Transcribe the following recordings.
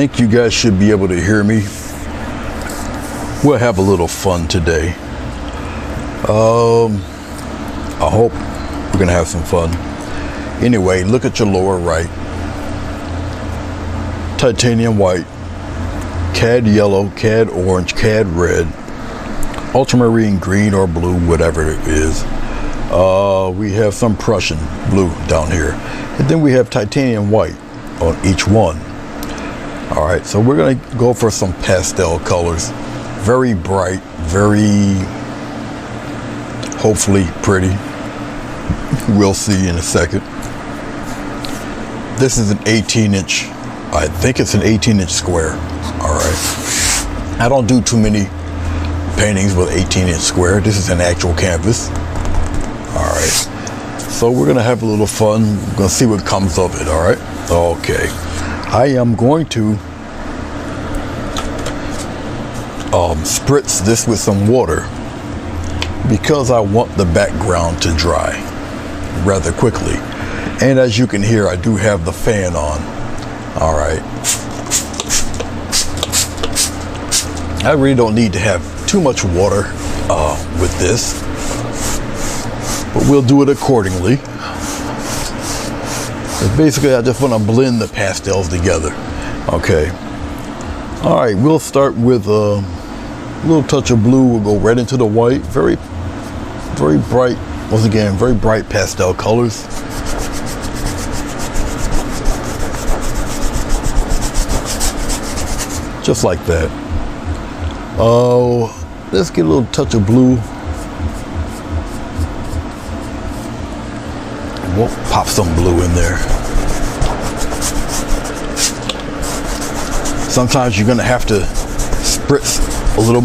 think you guys should be able to hear me. We'll have a little fun today. I hope we're gonna have some fun. Anyway, look at your lower right. Titanium white, cad yellow, cad orange, cad red, ultramarine green or blue, whatever it is. We have some Prussian blue down here. And then we have titanium white on each one. All right, so we're gonna go for some pastel colors. Very bright, very hopefully pretty. We'll see in a second. This is an 18-inch, I think it's an 18-inch square. All right. I don't do too many paintings with 18-inch square. This is an actual canvas. All right. So we're gonna have a little fun. We're gonna see what comes of it. All right. Okay. I am going to spritz this with some water because I want the background to dry rather quickly. And as you can hear, I do have the fan on. All right. I really don't need to have too much water with this, but we'll do it accordingly. But basically, I just want to blend the pastels together. Okay. All right, we'll start with a little touch of blue. We'll go right into the white. Very, very bright. Once again, very bright pastel colors. Just like that. Oh, let's get a little touch of blue. We'll pop some blue in there. Sometimes you're gonna have to spritz a little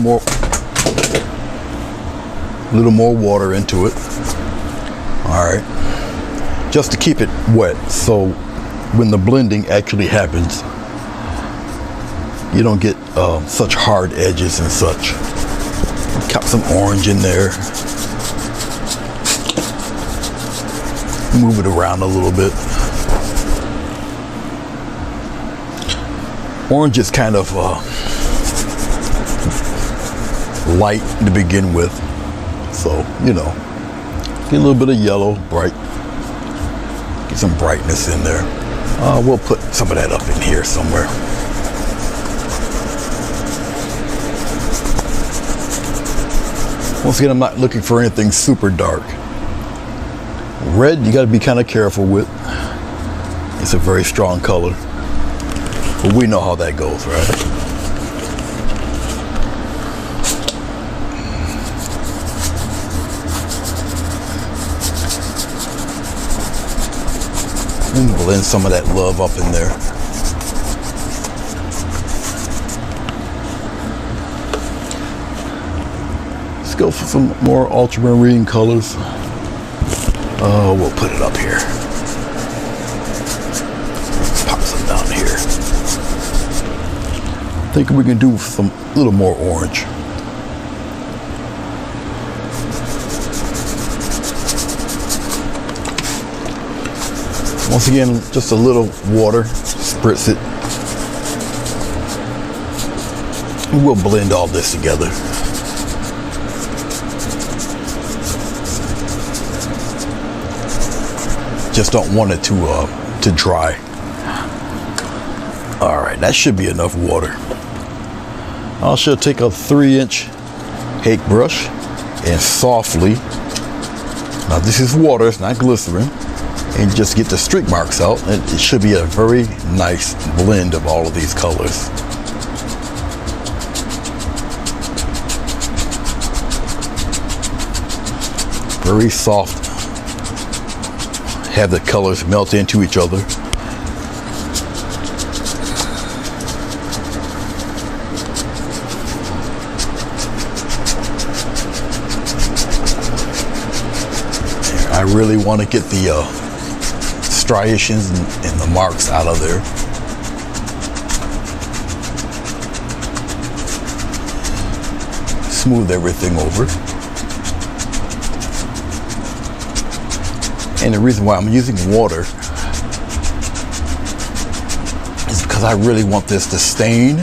more water into it. All right, just to keep it wet, so when the blending actually happens, you don't get such hard edges and such. Got some orange in there. Move it around a little bit. Orange is kind of light to begin with, so you know, get a little bit of yellow, bright. Get some brightness in there. We'll put some of that up in here somewhere. Once again, I'm not looking for anything super dark. Red, you got to be kind of careful with. It's a very strong color, but we know how that goes, right? And blend some of that love up in there. Let's go for some more ultramarine colors. We'll put it up here. Pop some down here. I think we can do some little more orange. Once again, just a little water, spritz it. And we'll blend all this together. Just don't want it to dry. All right, that should be enough water. I should take a 3-inch hake brush and softly, now this is water, it's not glycerin, and just get the streak marks out, and it should be a very nice blend of all of these colors. Very soft. Have the colors melt into each other. I really want to get the striations and the marks out of there. Smooth everything over. And the reason why I'm using water is because I really want this to stain,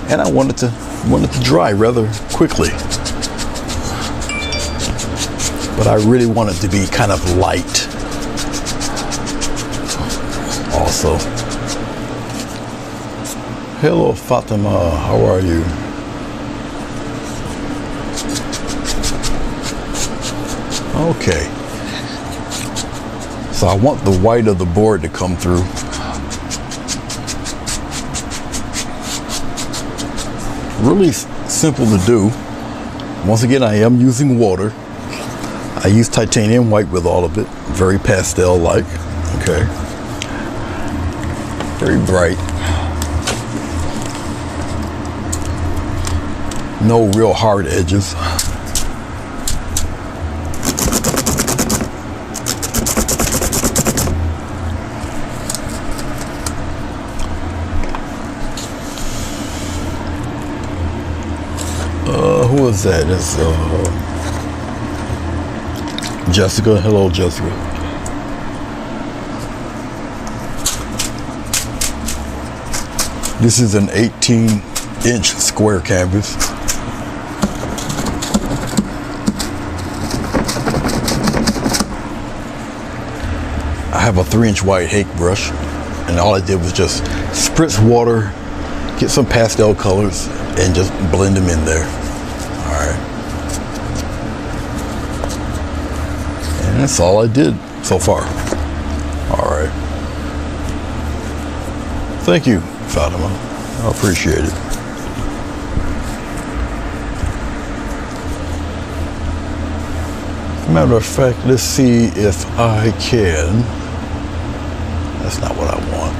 and I want it to dry rather quickly. But I really want it to be kind of light also. Hello Fatima, how are you? Okay. So I want the white of the board to come through. Really simple to do. Once again, I am using water. I use titanium white with all of it. Very pastel-like. Okay. Very bright. No real hard edges. Who is that? It's Jessica. Hello, Jessica. This is an 18-inch square canvas. I have a 3-inch white hake brush, and all I did was just spritz water, get some pastel colors, and just blend them in there. All right. And that's all I did so far. All right. Thank you, Fatima. I appreciate it. As a matter of fact, let's see if I can. That's not what I want.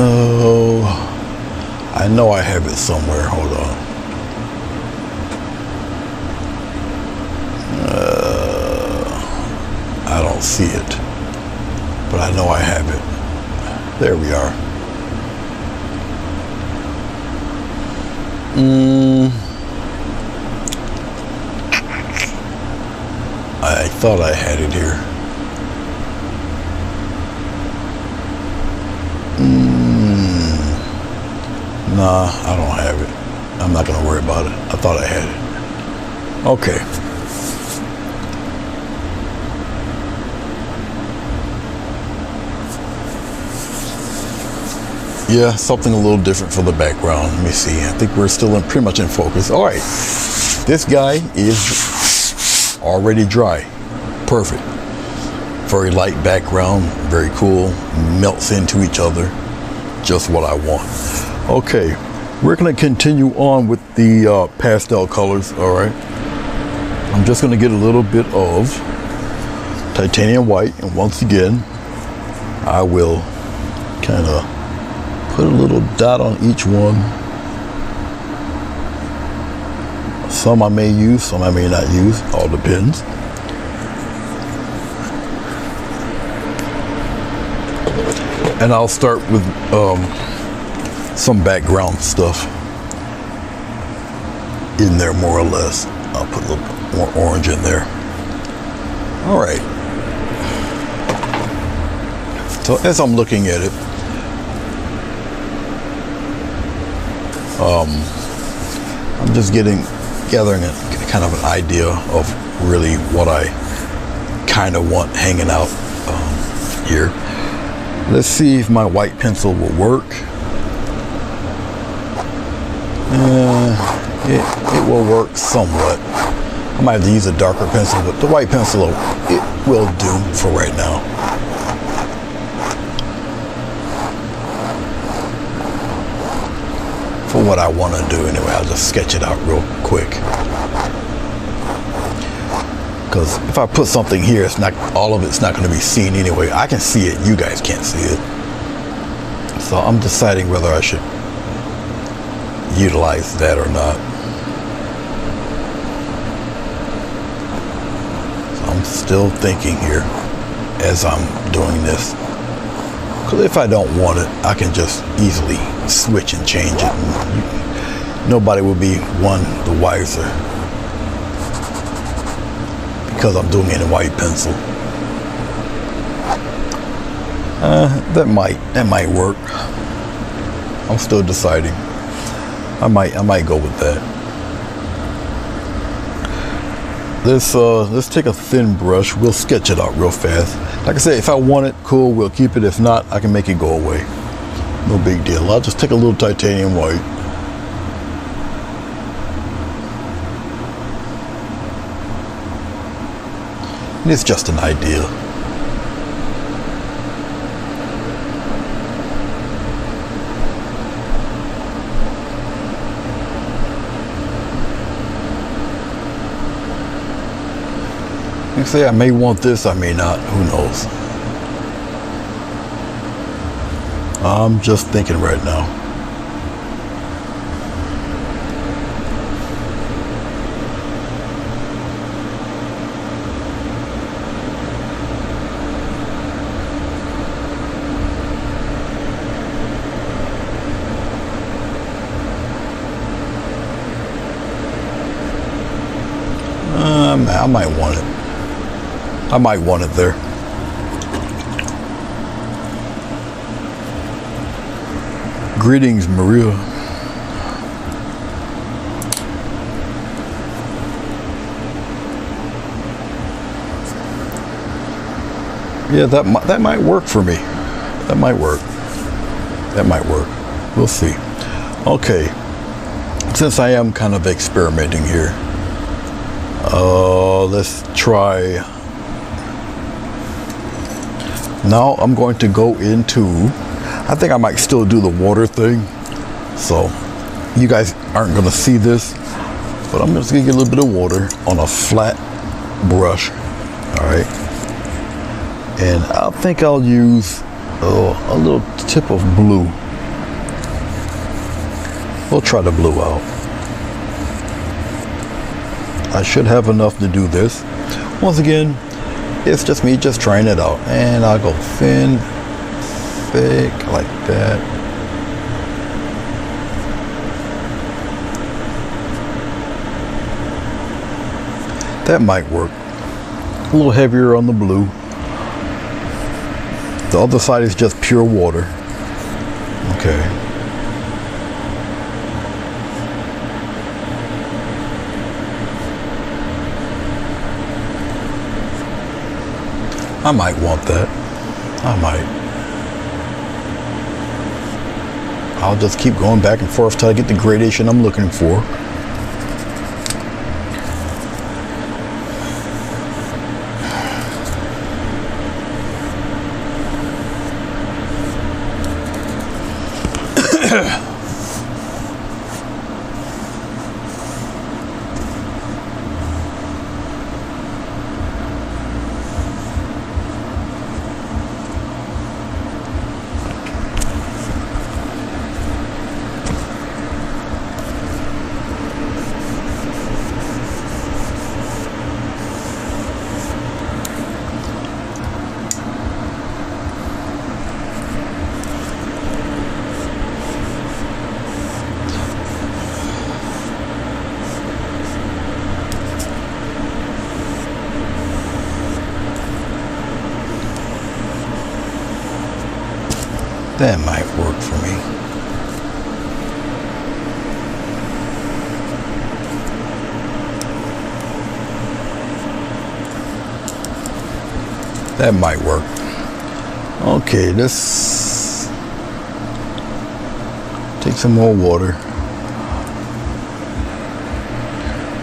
Oh, I know I have it somewhere. Hold on. I don't see it, but I know I have it. There we are. I thought I had it here. Nah, I don't have it. I'm not gonna worry about it. I thought I had it. Okay. Yeah, something a little different for the background. Let me see. I think we're still pretty much in focus. All right. This guy is already dry. Perfect. Very light background. Very cool. Melts into each other. Just what I want. Okay, we're going to continue on with the pastel colors. All right, I'm just going to get a little bit of titanium white, and once again I will kind of put a little dot on each one. Some I may use, some I may not use, all depends. And I'll start with some background stuff in there, more or less. I'll put a little more orange in there. All right. So as I'm looking at it, I'm just gathering a kind of an idea of really what I kind of want hanging out here. Let's see if my white pencil will work. It will work somewhat. I might have to use a darker pencil, but the white pencil, it will do for right now. For what I want to do anyway, I'll just sketch it out real quick. Because if I put something here, it's not, all of it's not going to be seen anyway. I can see it, you guys can't see it. So I'm deciding whether I should utilize that or not. So I'm still thinking here as I'm doing this. Because if I don't want it, I can just easily switch and change it. And nobody will be the wiser. Because I'm doing it in white pencil. That might work. I'm still deciding. I might go with that. Let's take a thin brush. We'll sketch it out real fast. Like I said, if I want it, cool, we'll keep it. If not, I can make it go away. No big deal. I'll just take a little titanium white. And it's just an idea. You say I may want this, I may not, who knows. I'm just thinking right now. I might want it. I might want it there. Greetings, Maria. Yeah, that might work for me. That might work. That might work. We'll see. Okay. Since I am kind of experimenting here, let's try. Now I'm going to go into, I think I might still do the water thing. So you guys aren't going to see this, but I'm just going to get a little bit of water on a flat brush. All right. And I think I'll use a little tip of blue. We'll try the blue out. I should have enough to do this. Once again, it's just me just trying it out. And I'll go thin, thick, like that. That might work. A little heavier on the blue. The other side is just pure water. Okay. I might want that. I might. I'll just keep going back and forth till I get the gradation I'm looking for. That might work for me. That might work. Okay, let's take some more water.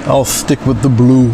I'll stick with the blue.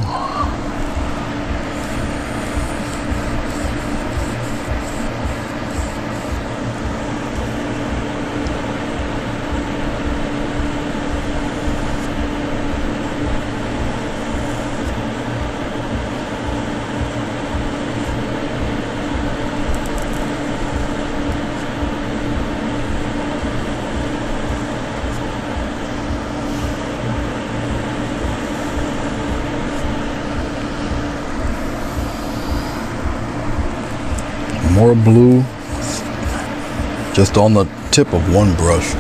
More blue, just on the tip of one brush.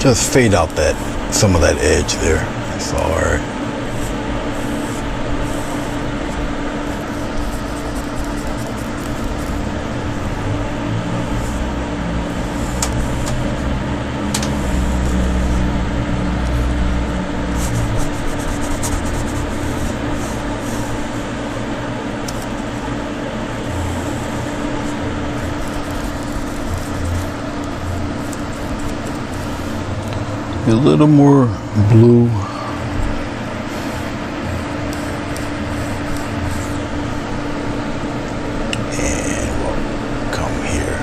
Just fade out some of that edge there. That's all right. A little more blue. And we'll come here.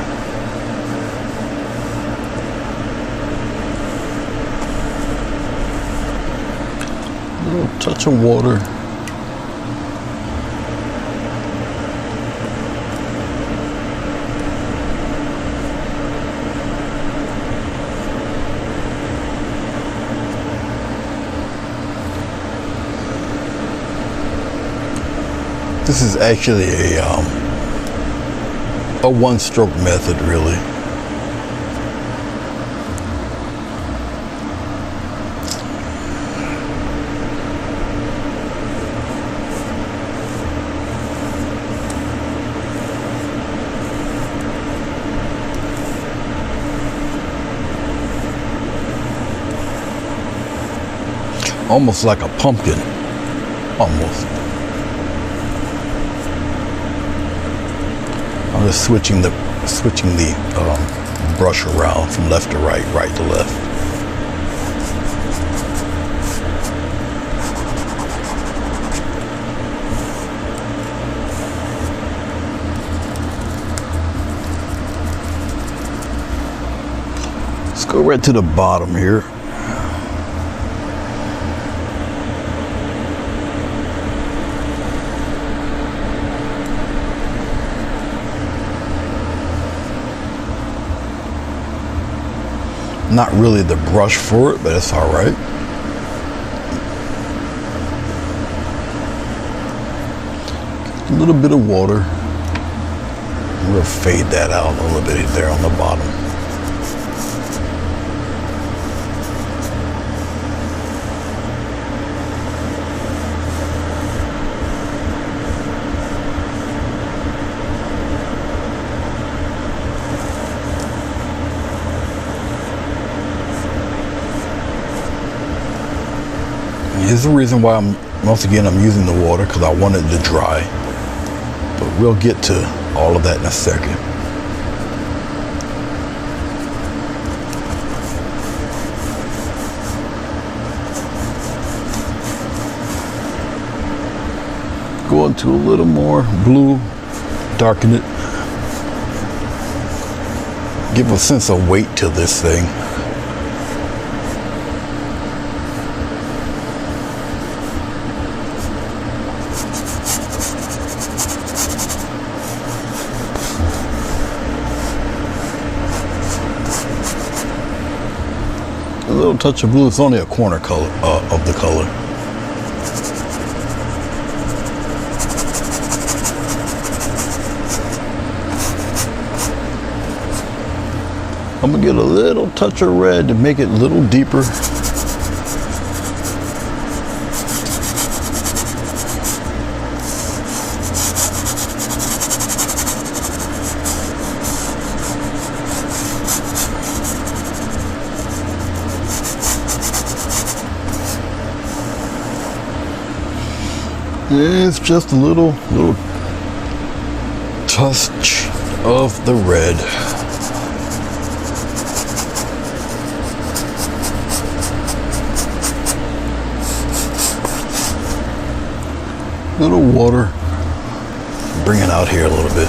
A little touch of water. This is actually a one-stroke method, really. Almost like a pumpkin, almost. I'm just switching the brush around from left to right, right to left. Let's go right to the bottom here. Not really the brush for it, but it's all right. A little bit of water. We'll fade that out a little bit there on the bottom. Here's the reason why once again I'm using the water, because I want it to dry. But we'll get to all of that in a second. Go into a little more blue, darken it. Give a sense of weight to this thing. A little touch of blue. It's only a corner color of the color. I'm gonna get a little touch of red to make it a little deeper. It's just a little touch of the red. Little water. Bring it out here a little bit.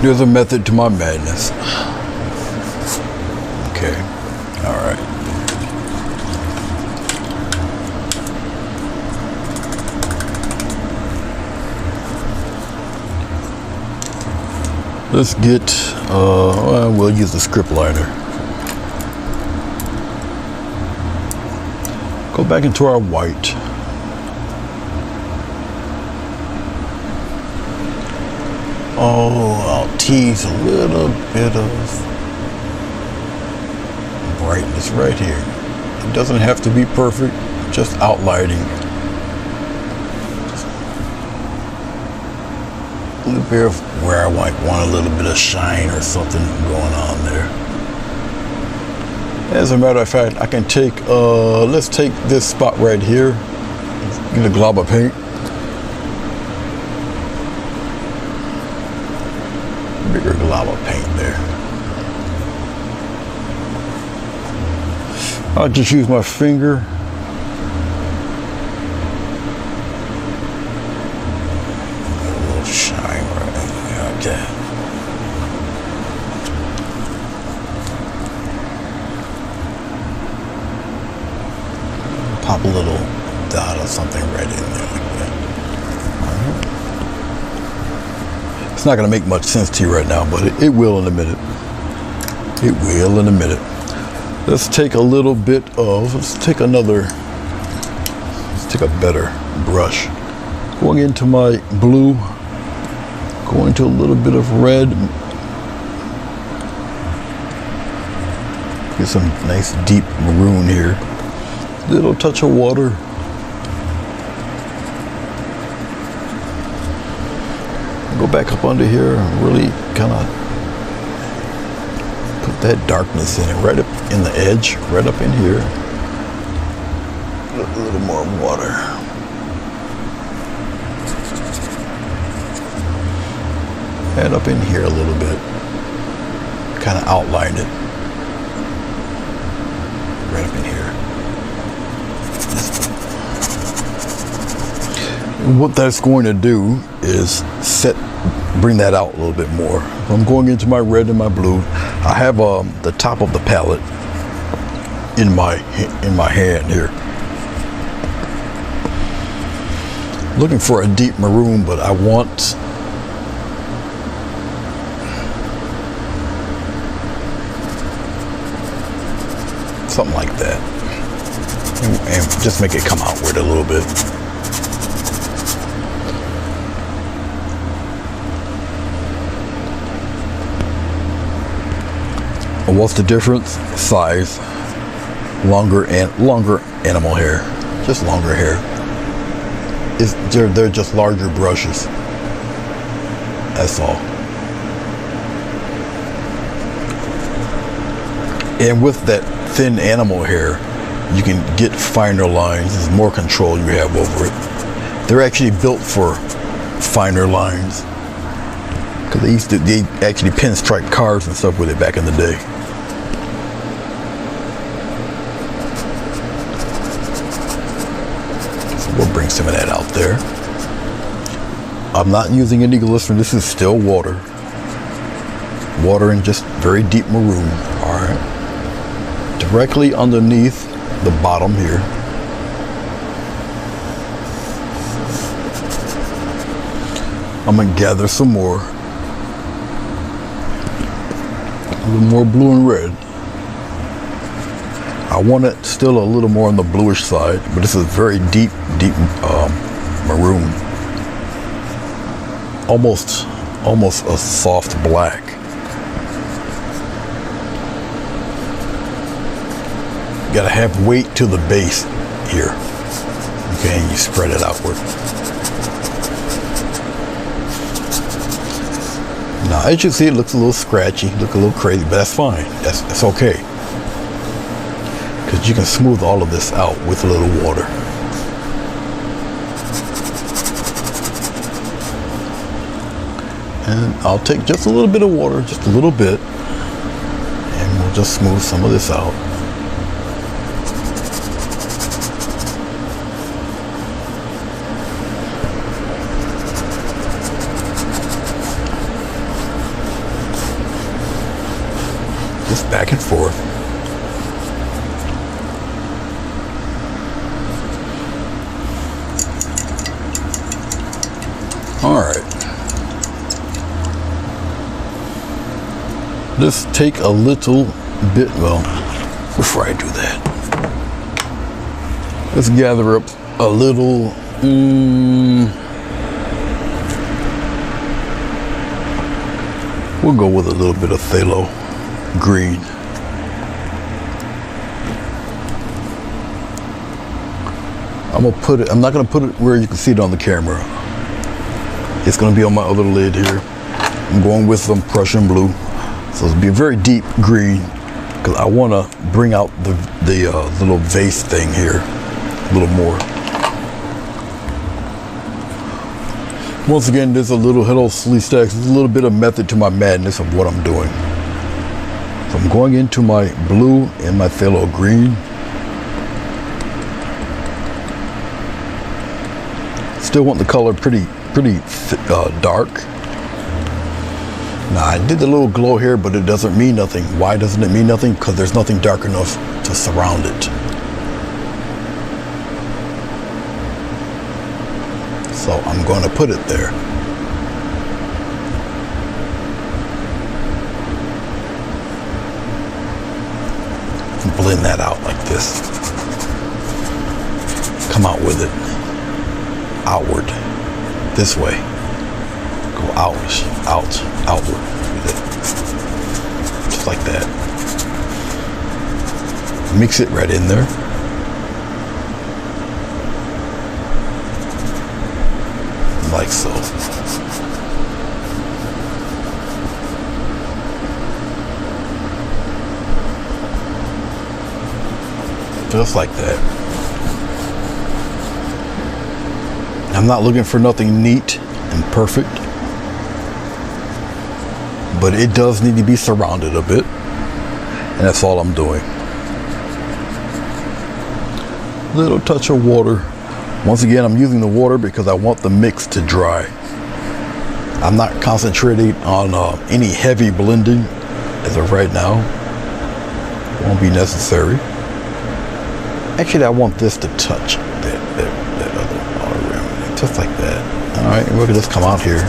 There's a method to my madness. Okay, all right. Let's get, we'll use the script liner. Go back into our white. Oh, I'll tease a little bit of brightness right here. It doesn't have to be perfect, just outlining. Just a little bit of where I might want a little bit of shine or something going on there. As a matter of fact, I can take, let's take this spot right here, get a glob of paint. Bigger glob of paint there. I'll just use my finger. A little shine right there. Okay. Pop a little dot or something right in there like that. All right. It's not going to make much sense to you right now, but it will in a minute. It will in a minute. Let's take a little bit of, let's take a better brush. Going into my blue, going to a little bit of red. Get some nice deep maroon here. Little touch of water. Go back up under here and really kind of put that darkness in it, right up in the edge, right up in here. A little more water. And up in here a little bit. Kind of outline it. Right up in here. And what that's going to do is bring that out a little bit more. So I'm going into my red and my blue. I have the top of the palette in my hand here. Looking for a deep maroon, but I want something like that, and just make it come outward a little bit. And what's the difference? Size. Longer animal hair. Just longer hair. They're just larger brushes. That's all. And with that thin animal hair, you can get finer lines. There's more control you have over it. They're actually built for finer lines. Because they actually pinstripe cars and stuff with it back in the day. So we'll bring some of that out there. I'm not using any glycerin. This is still water. Water and just very deep maroon. All right. Directly underneath the bottom here. I'm gonna gather some more. A little more blue and red. I want it still a little more on the bluish side, but this is very deep maroon. Almost a soft black. You gotta have weight to the base here. Okay, and you spread it outward. Now, as you see, it looks a little scratchy, look a little crazy, but that's fine. That's okay. Because you can smooth all of this out with a little water. And I'll take just a little bit of water, just a little bit, and we'll just smooth some of this out. Just back and forth. All right. Let's take a little bit, well, before I do that, Let's gather up a little. We'll go with a little bit of phthalo green. I'm not gonna put it where you can see it on the camera. It's gonna be on my other lid here. I'm going with some Prussian blue. So it'll be a very deep green because I wanna bring out the little vase thing here a little more. Once again, there's a little Hello Sleeve Stacks. There's a little bit of method to my madness of what I'm doing. So I'm going into my blue and my phthalo green. Still want the color pretty dark. Now I did the little glow here, but it doesn't mean nothing. Why doesn't it mean nothing? Because there's nothing dark enough to surround it. So I'm going to put it there. And blend that out like this. Come out with it. Outward. This way. Go outward with it. Just like that. Mix it right in there. Like so. Just like that. I'm not looking for nothing neat and perfect, but it does need to be surrounded a bit, and that's all I'm doing. Little touch of water. Once again, I'm using the water because I want the mix to dry. I'm not concentrating on any heavy blending as of right now. Won't be necessary. Actually, I want this to touch that other rim, just like that. All right, we're gonna just come out here,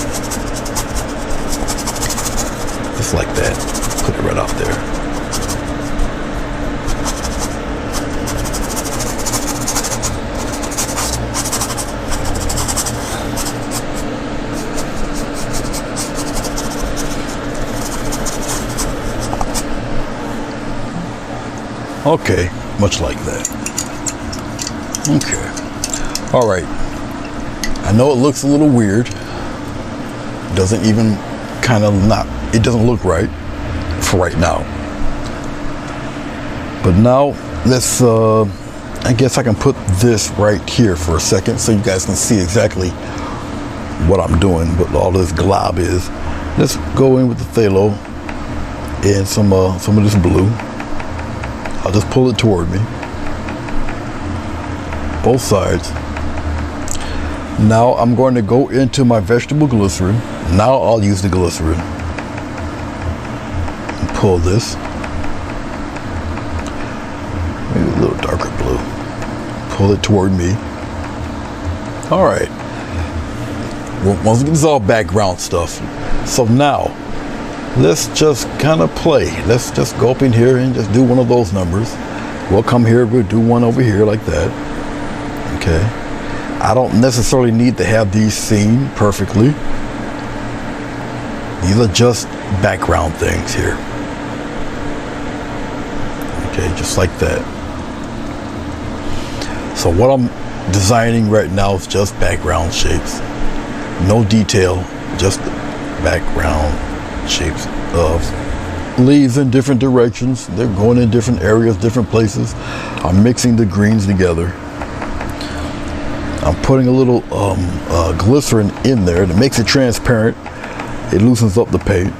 just like that. Put it right out there. Okay, much like that. Okay. All right. I know it looks a little weird. Doesn't even it doesn't look right for right now. But now let's, I guess I can put this right here for a second so you guys can see exactly what I'm doing, what all this glob is. Let's go in with the phthalo and some of this blue. I'll just pull it toward me. Both sides. Now I'm going to go into my vegetable glycerin. Now I'll use the glycerin. And pull this. Maybe a little darker blue. Pull it toward me. All right. Well, once again, this is all background stuff. So now, let's just kind of play. Let's just go up in here and just do one of those numbers. We'll come here, we'll do one over here like that. Okay. I don't necessarily need to have these seen perfectly. These are just background things here. Okay, just like that. So what I'm designing right now is just background shapes. No detail, just background shapes of leaves in different directions. They're going in different areas, different places. I'm mixing the greens together. I'm putting a little glycerin in there that makes it transparent. It loosens up the paint.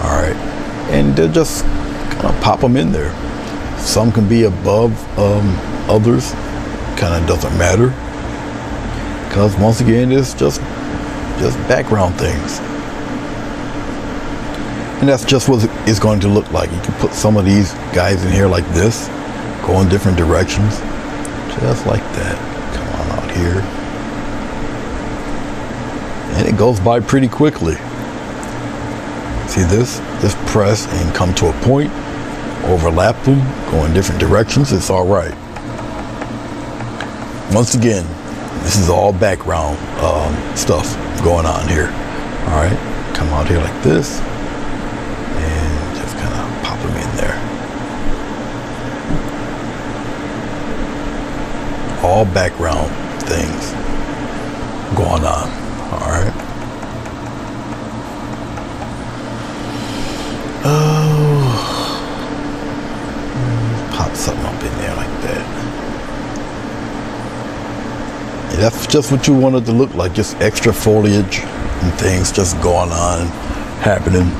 All right, and they're just kind of pop them in there. Some can be above others. Kind of doesn't matter, because once again, it's just background things. And that's just what it's going to look like. You can put some of these guys in here like this, go in different directions, just like that. Come on out here. And it goes by pretty quickly. See this? Just press and come to a point, overlap them, go in different directions. It's all right. Once again, this is all background stuff going on here. All right, come out here like this and just kind of pop them in there. All background things going on. All right. Pop something up in there like that. Yeah, that's just what you want it to look like, just extra foliage and things just going on, happening.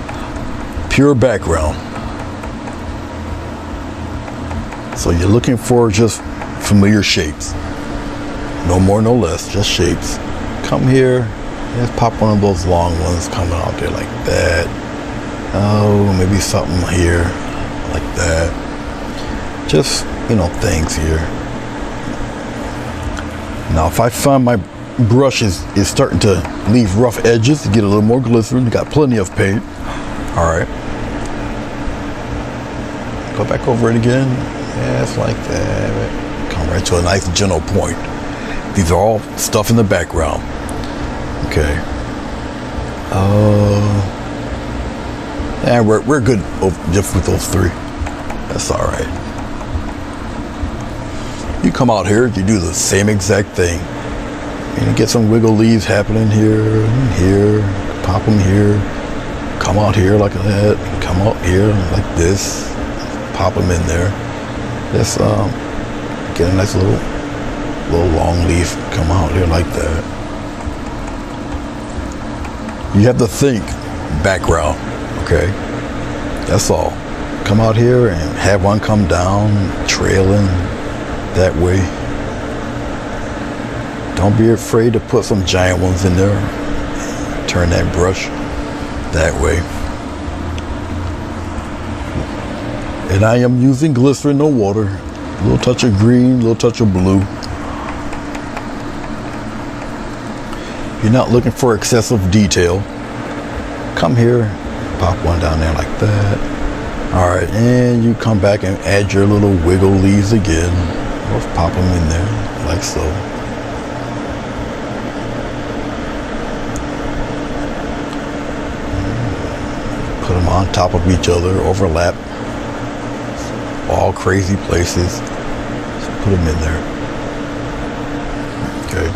Pure background. So you're looking for just familiar shapes. No more, no less, just shapes. Come here, just pop one of those long ones coming out there like that. Oh, maybe something here like that. Just, you know, things here. Now, if I find my brush is starting to leave rough edges, get a little more glycerin, got plenty of paint. All right. Go back over it again. Yeah, it's like that. Come right to a nice gentle point. These are all stuff in the background. Okay. Yeah, we're good just with those three. That's all right. You come out here, you do the same exact thing. And you get some wiggle leaves happening here and here. Pop them here. Come out here like that. Come out here like this. Pop them in there. Just get a nice little long leaf. Come out here like that. You have to think background, okay? That's all. Come out here and have one come down, trailing that way. Don't be afraid to put some giant ones in there. Turn that brush that way. And I am using glycerin, no water. A little touch of green, a little touch of blue. You're not looking for excessive detail. Come here, pop one down there like that. All right, and you come back and add your little wiggle leaves again. Let's pop them in there, like so. Put them on top of each other, overlap. All crazy places. Just put them in there. Okay.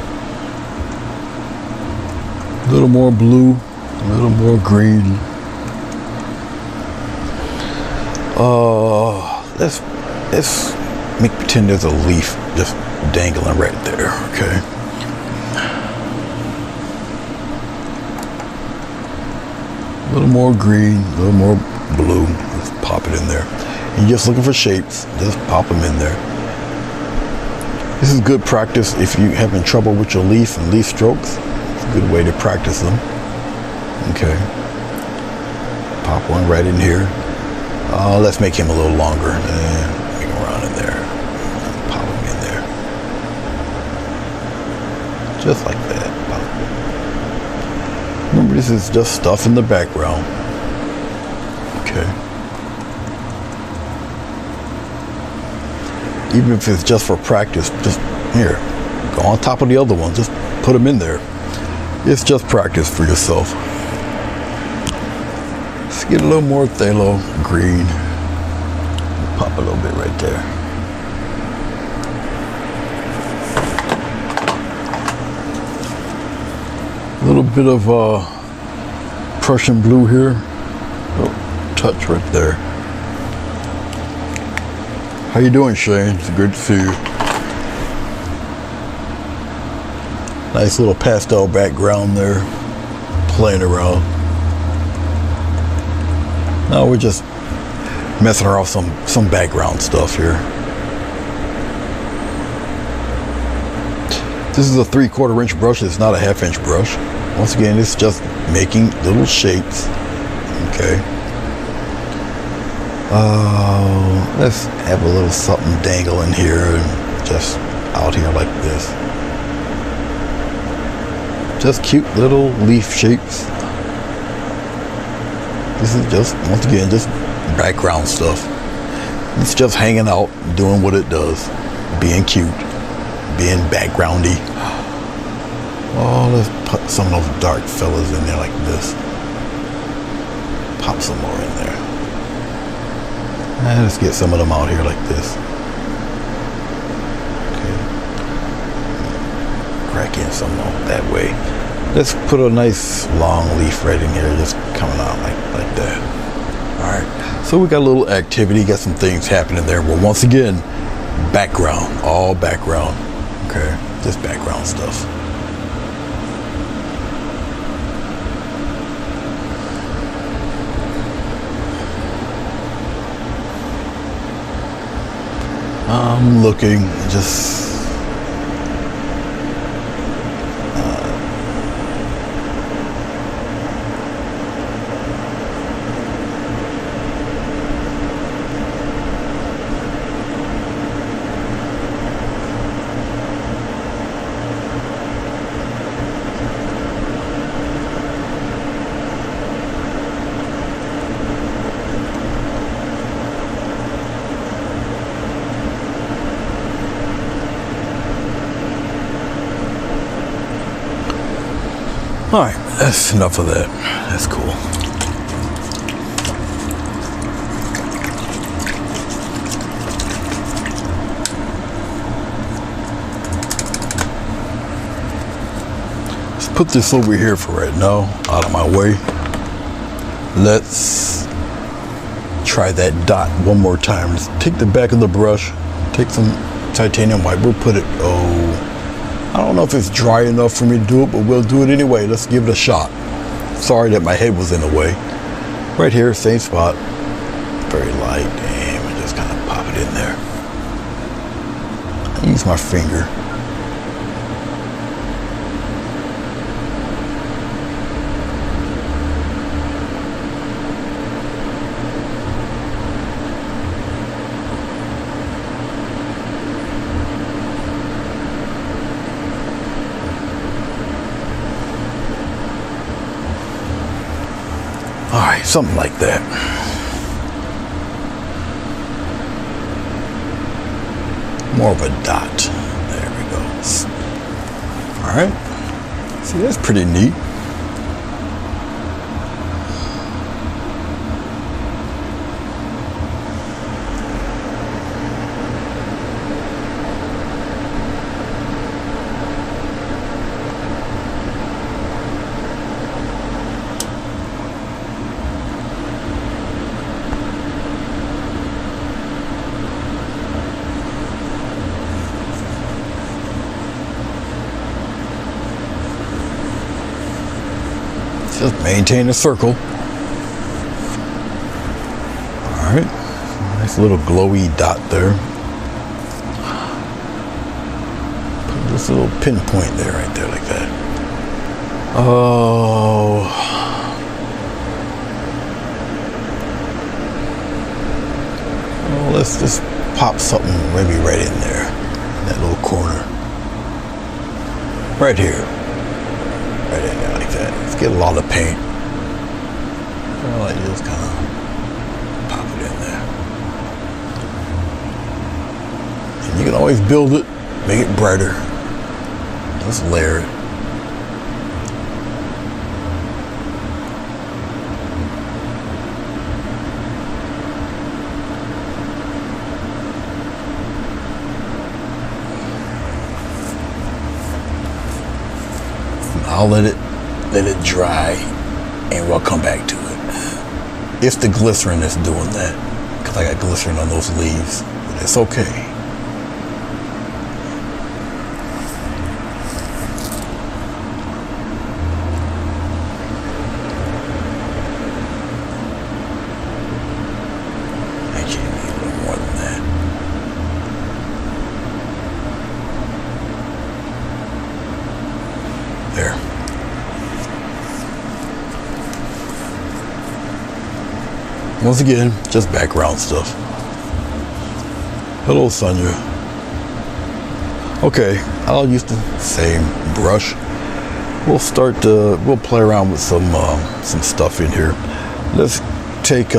A little more blue, a little more green. Let's make pretend there's a leaf just dangling right there, okay? A little more green, a little more blue. Let's pop it in there. You're just looking for shapes, just pop them in there. This is good practice if you're having trouble with your leaf and leaf strokes. It's a good way to practice them. Okay. Pop one right in here. Let's make him a little longer. Make him around in there. Pop him in there. Just like that. Remember, this is just stuff in the background. Okay. Even if it's just for practice, just here, go on top of the other one. Just put them in there. It's just practice for yourself. Let's get a little more phthalo green. Pop a little bit right there. A little bit of Prussian blue here. Oh, touch right there. How you doing, Shane? It's good to see you. Nice little pastel background there, playing around. Now we're just messing around with some background stuff here. This is a 3/4 inch brush. It's not a 1/2 inch brush. Once again, it's just making little shapes. Okay. Let's have a little something dangling here and just out here like this. Just cute little leaf shapes. This is just, once again, just background stuff. It's just hanging out, doing what it does, being cute. being backgroundy. Oh, let's put some of those dark fellas in there like this. Pop some more in there. And let's get some of them out here like this. Okay. Crack in some that way. Let's put a nice long leaf right in here, just coming out like that. All right. So we got a little activity, got some things happening there. But once again, background, all background. Okay, just background stuff. I'm looking, just all right, that's enough of that. That's cool. Let's put this over here for right now, out of my way. Let's try that dot one more time. Let's take the back of the brush, take some titanium white. We'll put it, I don't know if it's dry enough for me to do it, but we'll do it anyway. Let's give it a shot. Sorry that my head was in the way. Right here, same spot. Very light, and just kind of pop it in there. I use my finger. All right, something like that. More of a dot. There we go. All right. See, that's pretty neat. Just maintain the circle. All right, nice little glowy dot there. Put this little pinpoint there, right there, like that. Oh, well, let's just pop something maybe right in there, in that little corner, right here. Right in there like that. Let's get a lot of paint. Well, like just kind of pop it in there. And you can always build it, make it brighter. Just layer it. I'll let it dry, and we'll come back to it. If the glycerin is doing that, because I got glycerin on those leaves, but it's okay. Actually, you need a little more than that. There. Once again, just background stuff. Hello, Sonia. Okay, I'll use the same brush. We'll play around with some stuff in here. Let's take,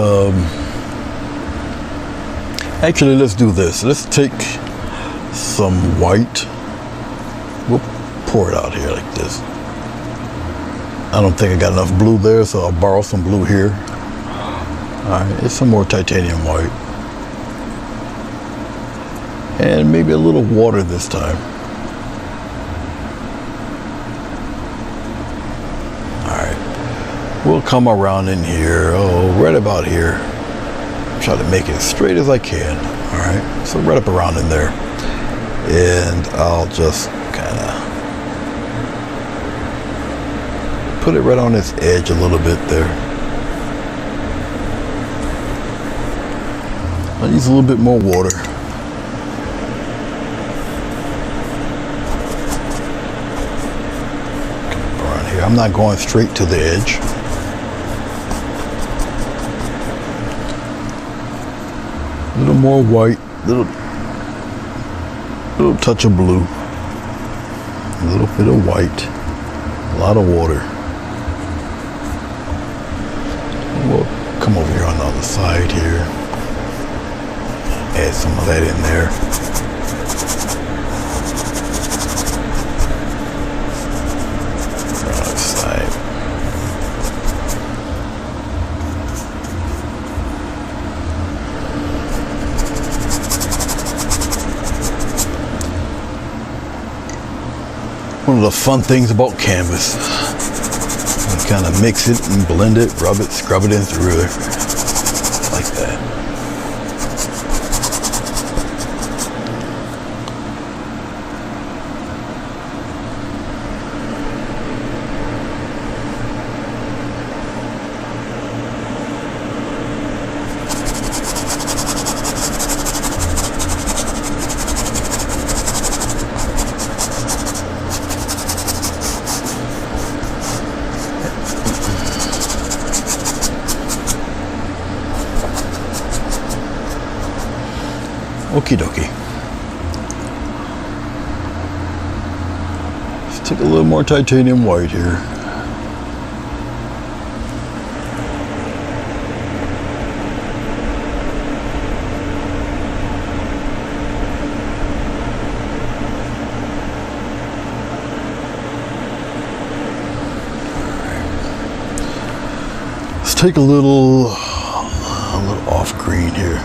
actually let's do this. Let's take some white We'll pour it out here like this. I don't think I got enough blue there, so I'll borrow some blue here. Alright, it's some more titanium white. And maybe a little water this time. Alright, we'll come around in here, right about here. Try to make it as straight as I can. Alright, so right up around in there. And I'll just kind of put it right on its edge a little bit there. I use a little bit more water. Around here, I'm not going straight to the edge. A little more white, little touch of blue, a little bit of white, a lot of water. We'll come over here on the other side here, add some of that in there. Other side. One of the fun things about canvas, you kind of mix it and blend it, rub it, scrub it in through there, like that. Okie dokie. Let's take a little more titanium white here. Let's take a little off green here.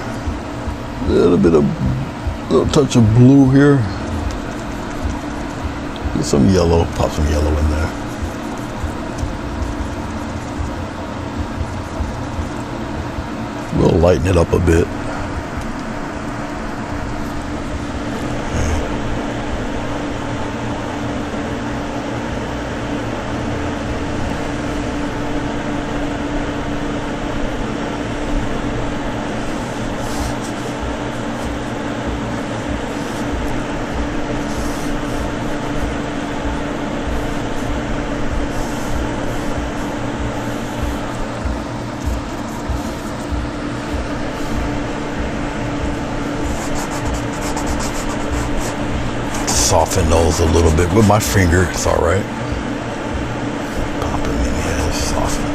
A little touch of blue here. Get some yellow, pop some yellow in there. We'll lighten it up a bit. Soften those a little bit with my finger, it's all right. Pop them in here, soften.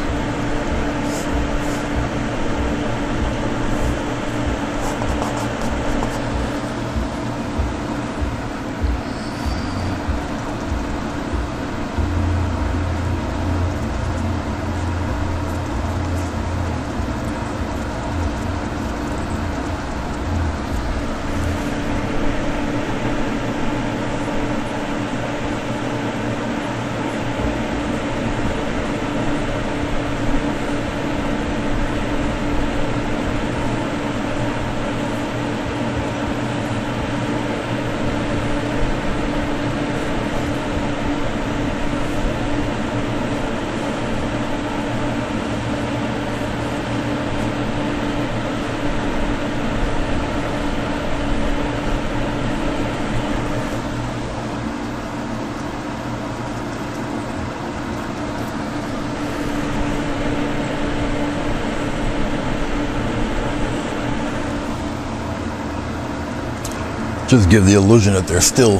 Just give the illusion that they're still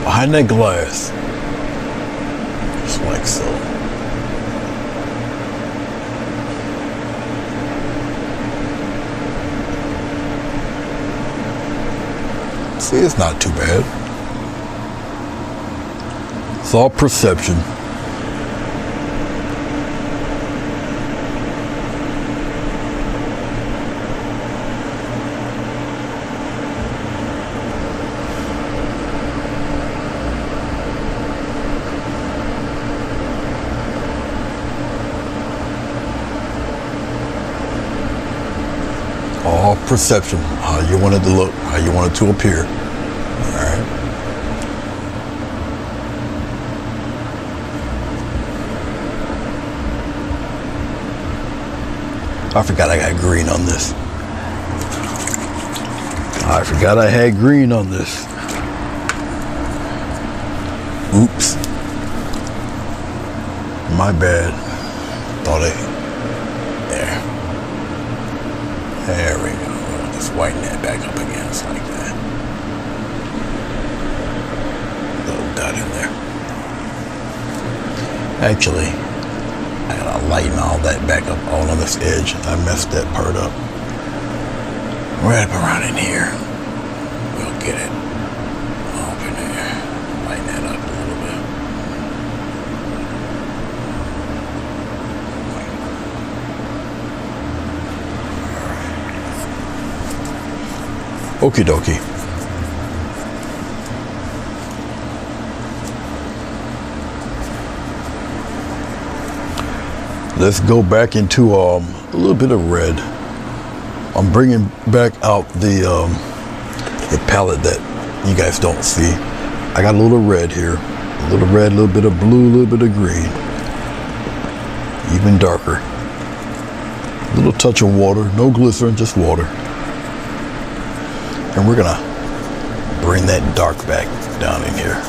behind that glass. Just like so. See, it's not too bad. all perception. All perception, how you want it to look, how you want it to appear. All right. I forgot I got green on this. I forgot I had green on this. Oops. My bad. Thought there we go. Just whiten that back up again, just like that. Little dot in there. Actually, I gotta lighten all that back up all on this edge. I messed that part up. Right up around in here. We'll get it up in there. Lighten that up a little bit. Okie dokie. Let's go back into a little bit of red. I'm bringing back out the palette that you guys don't see. I got a little red here, a little red, a little bit of blue, a little bit of green, even darker. A little touch of water, no glycerin, just water. And we're gonna bring that dark back down in here.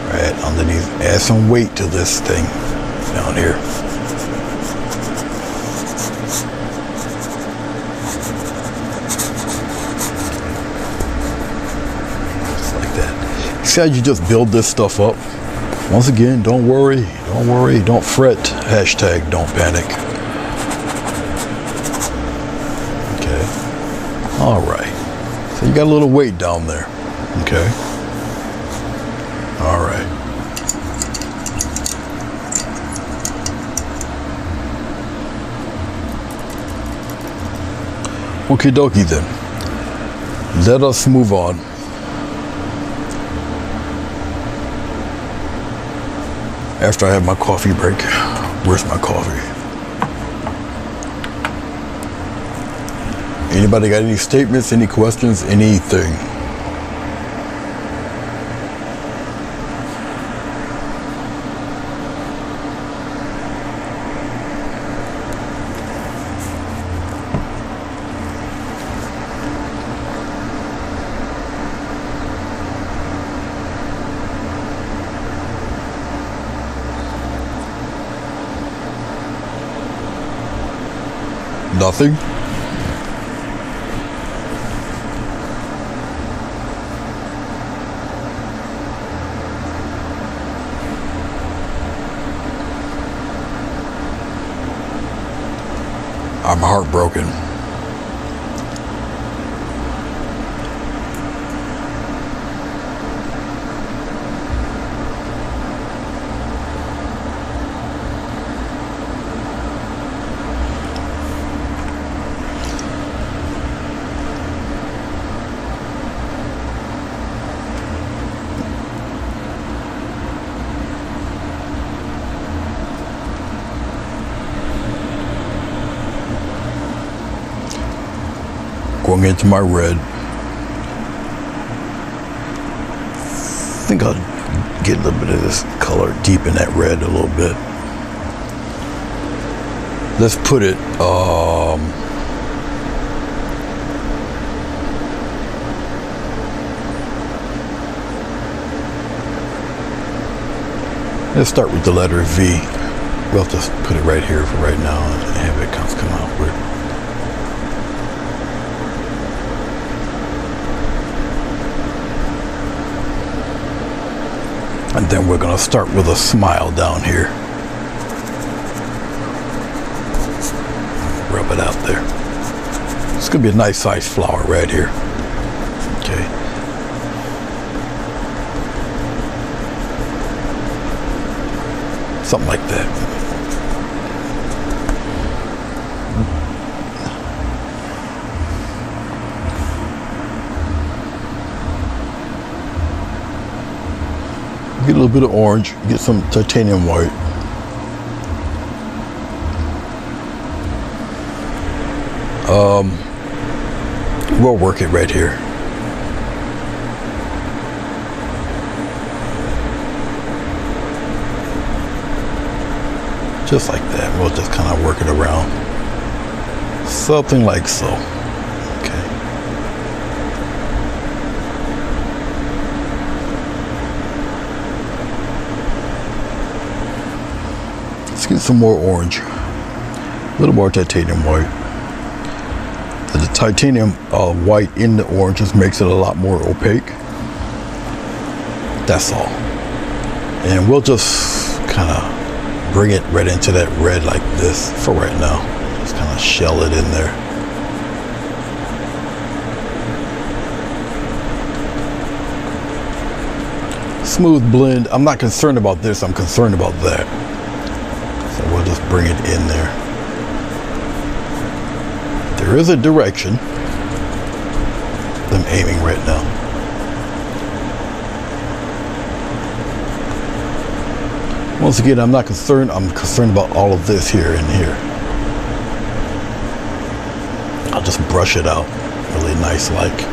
Right underneath, add some weight to this thing down here. Just like that. See how you just build this stuff up? Once again, don't worry, don't fret. Hashtag don't panic. Okay. All right. So you got a little weight down there. Okay. All right. Okie dokie then. Let us move on. After I have my coffee break. Where's my coffee? Anybody got any statements, any questions, anything? Nothing? I'm heartbroken. Going into my red. I think I'll get a little bit of this color deep in that red a little bit. Let's put it let's start with the letter V. We'll just put it right here for right now and have it come outward. And then we're going to start with a smile down here. Rub it out there. It's going to be a nice sized flower right here. Okay. Something like that. Get a little bit of orange, get some titanium white. We'll work it right here. Just like that. We'll just kind of work it around. Something like so. Okay. Let's get some more orange. A little more titanium white. The titanium white in the orange just makes it a lot more opaque. That's all. And we'll just kind of bring it right into that red like this for right now. Just kind of shell it in there. Smooth blend. I'm not concerned about this, I'm concerned about that. So we'll just bring it in there. There is a direction I'm aiming right now. Once again, I'm not concerned. I'm concerned about all of this here and here. I'll just brush it out really nice like.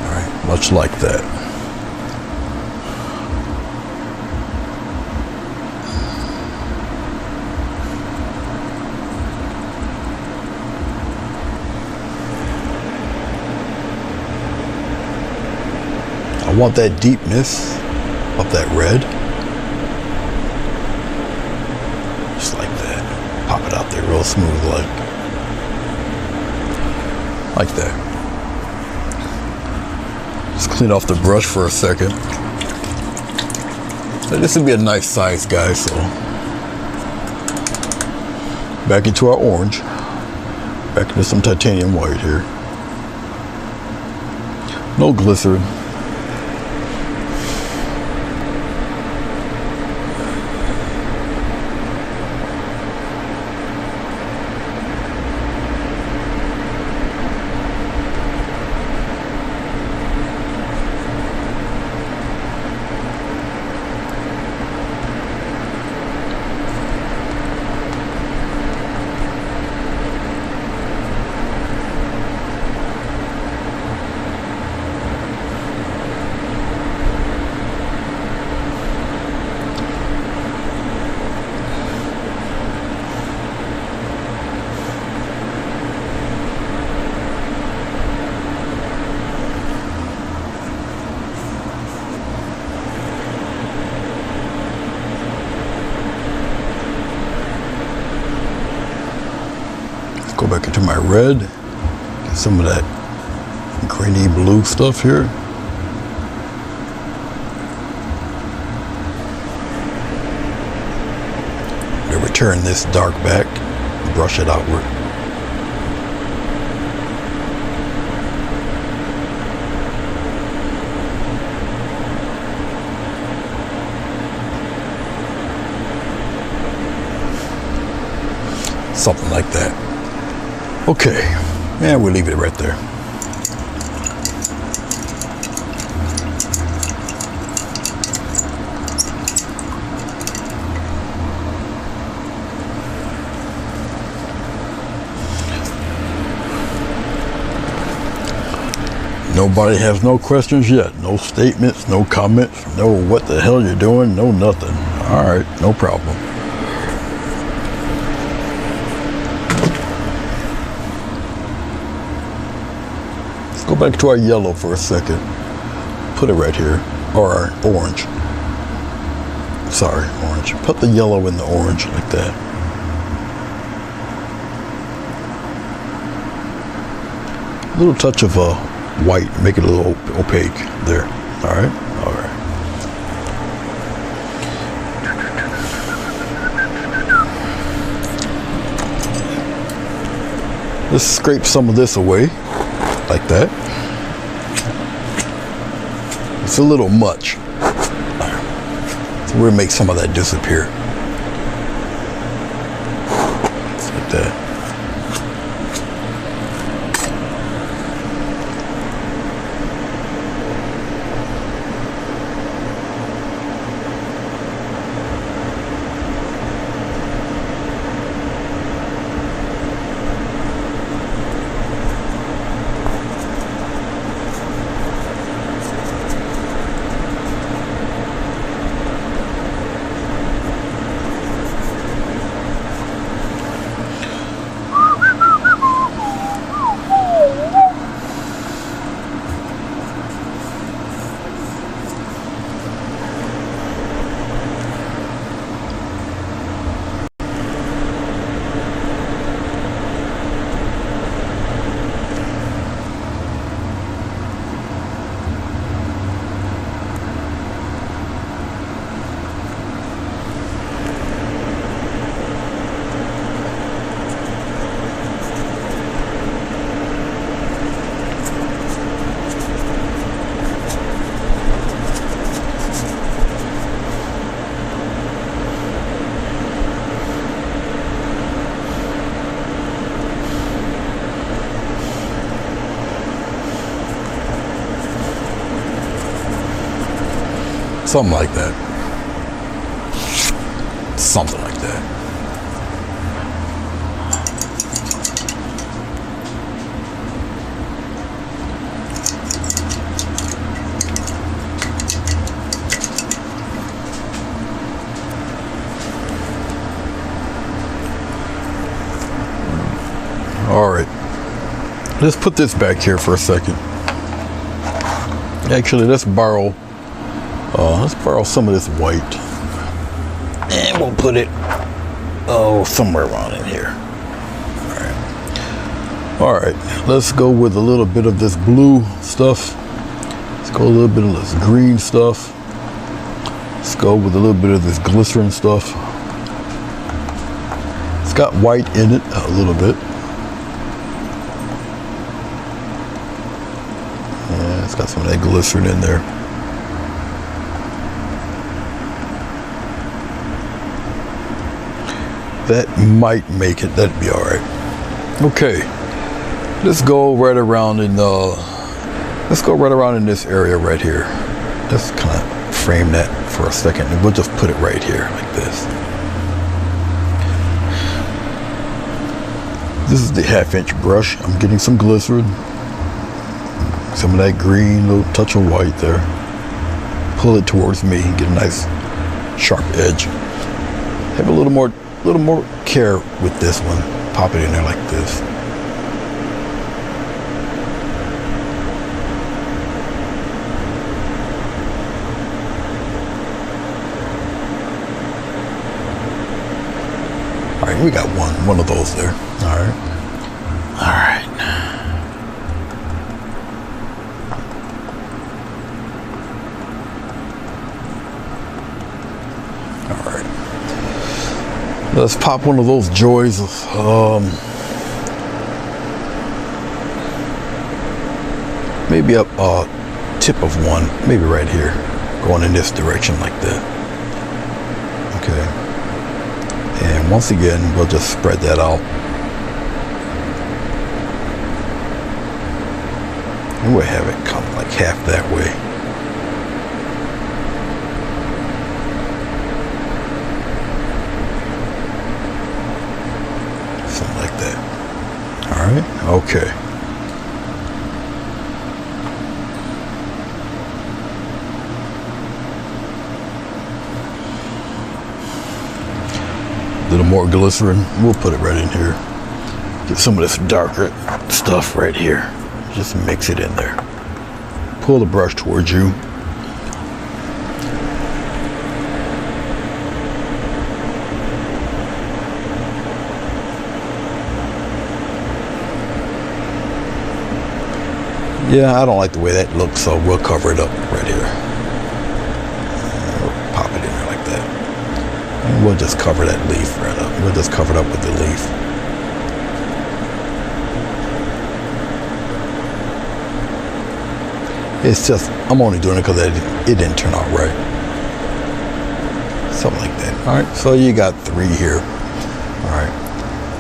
All right, much like that. I want that deepness of that red. Just like that. Pop it out there real smooth like that. Just clean off the brush for a second. So this would be a nice size, guys. So back into our orange. Back into some titanium white here. No glycerin. Go back into my red, get some of that greeny blue stuff here. Then return this dark back, brush it outward. Something like that. Okay, and we'll leave it right there. Nobody has no questions yet, no statements, no comments, no what the hell you're doing, no nothing. All right, no problem. Go back to our yellow for a second. Put it right here, or our orange. Sorry, orange. Put the yellow in the orange like that. A little touch of white, make it a little opaque there. All right, all right. Let's scrape some of this away. Like that. It's a little much. So we'll make some of that disappear. Just like that. Something like that. Something like that. All right. Let's put this back here for a second. Actually, let's borrow some of this white, and we'll put it somewhere around in here. All right, let's go with a little bit of this blue stuff. Let's go a little bit of this green stuff. Let's go with a little bit of this glycerin stuff. It's got white in it a little bit. Yeah, it's got some of that glycerin in there. That might make it. That'd be all right. Okay, let's go right around in this area right here. Just kind of frame that for a second, and we'll just put it right here like this. This is the 1/2 inch brush. I'm getting some glycerin, some of that green, little touch of white there. Pull it towards me and get a nice sharp edge. Have a little more care with this one. Pop it in there like this. All right, we got one of those there. All right. Let's pop one of those joys. Maybe a tip of one, maybe right here, going in this direction like that. Okay. And once again, we'll just spread that out. And we'll have it come like half that way. Okay. A little more glycerin. We'll put it right in here. Get some of this darker stuff right here. Just mix it in there. Pull the brush towards you. Yeah, I don't like the way that looks, so we'll cover it up right here. We'll pop it in there like that. And we'll just cover that leaf right up. We'll just cover it up with the leaf. It's just, I'm only doing it because it didn't turn out right. something like that. All right, so you got 3 here. All right,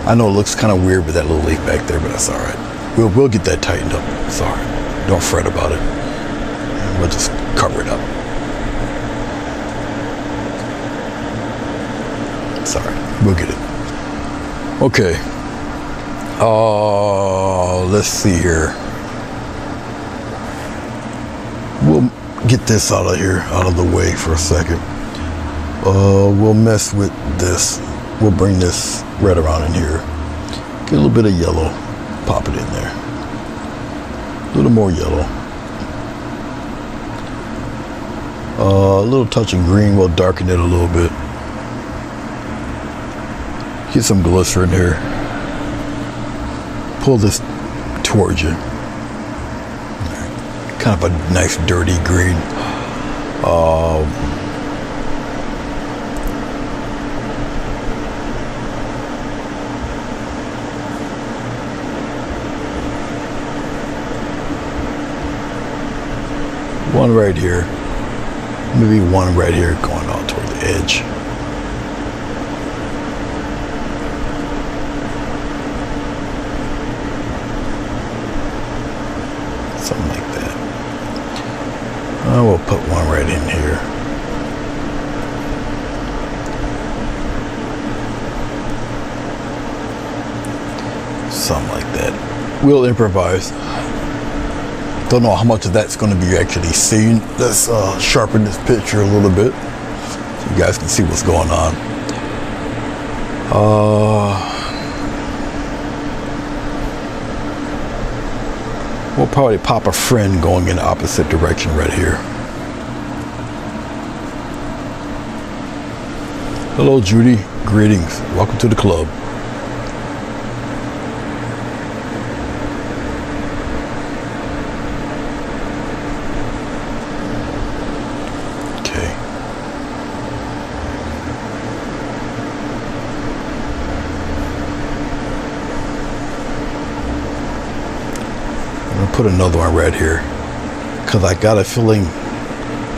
I know it looks kind of weird with that little leaf back there, but that's all right. We'll get that tightened up. It's all right. Don't fret about it. We'll just cover it up. Sorry, we'll get it. Okay. Let's see here. We'll get this out of here, out of the way for a second. We'll mess with this. We'll bring this red around in here. Get a little bit of yellow. Pop it in there. A little more yellow. A little touch of green. We'll darken it a little bit. Get some glycerin here. Pull this towards you. Kind of a nice dirty green. One right here. Maybe one right here going out toward the edge. Something like that. We'll put one right in here. Something like that. We'll improvise. Don't know how much of that's going to be actually seen. Let's sharpen this picture a little bit so you guys can see what's going on. We'll probably pop a friend going in the opposite direction right here. Hello, Judy. Greetings. Welcome to the club. Put another one right here because I got a feeling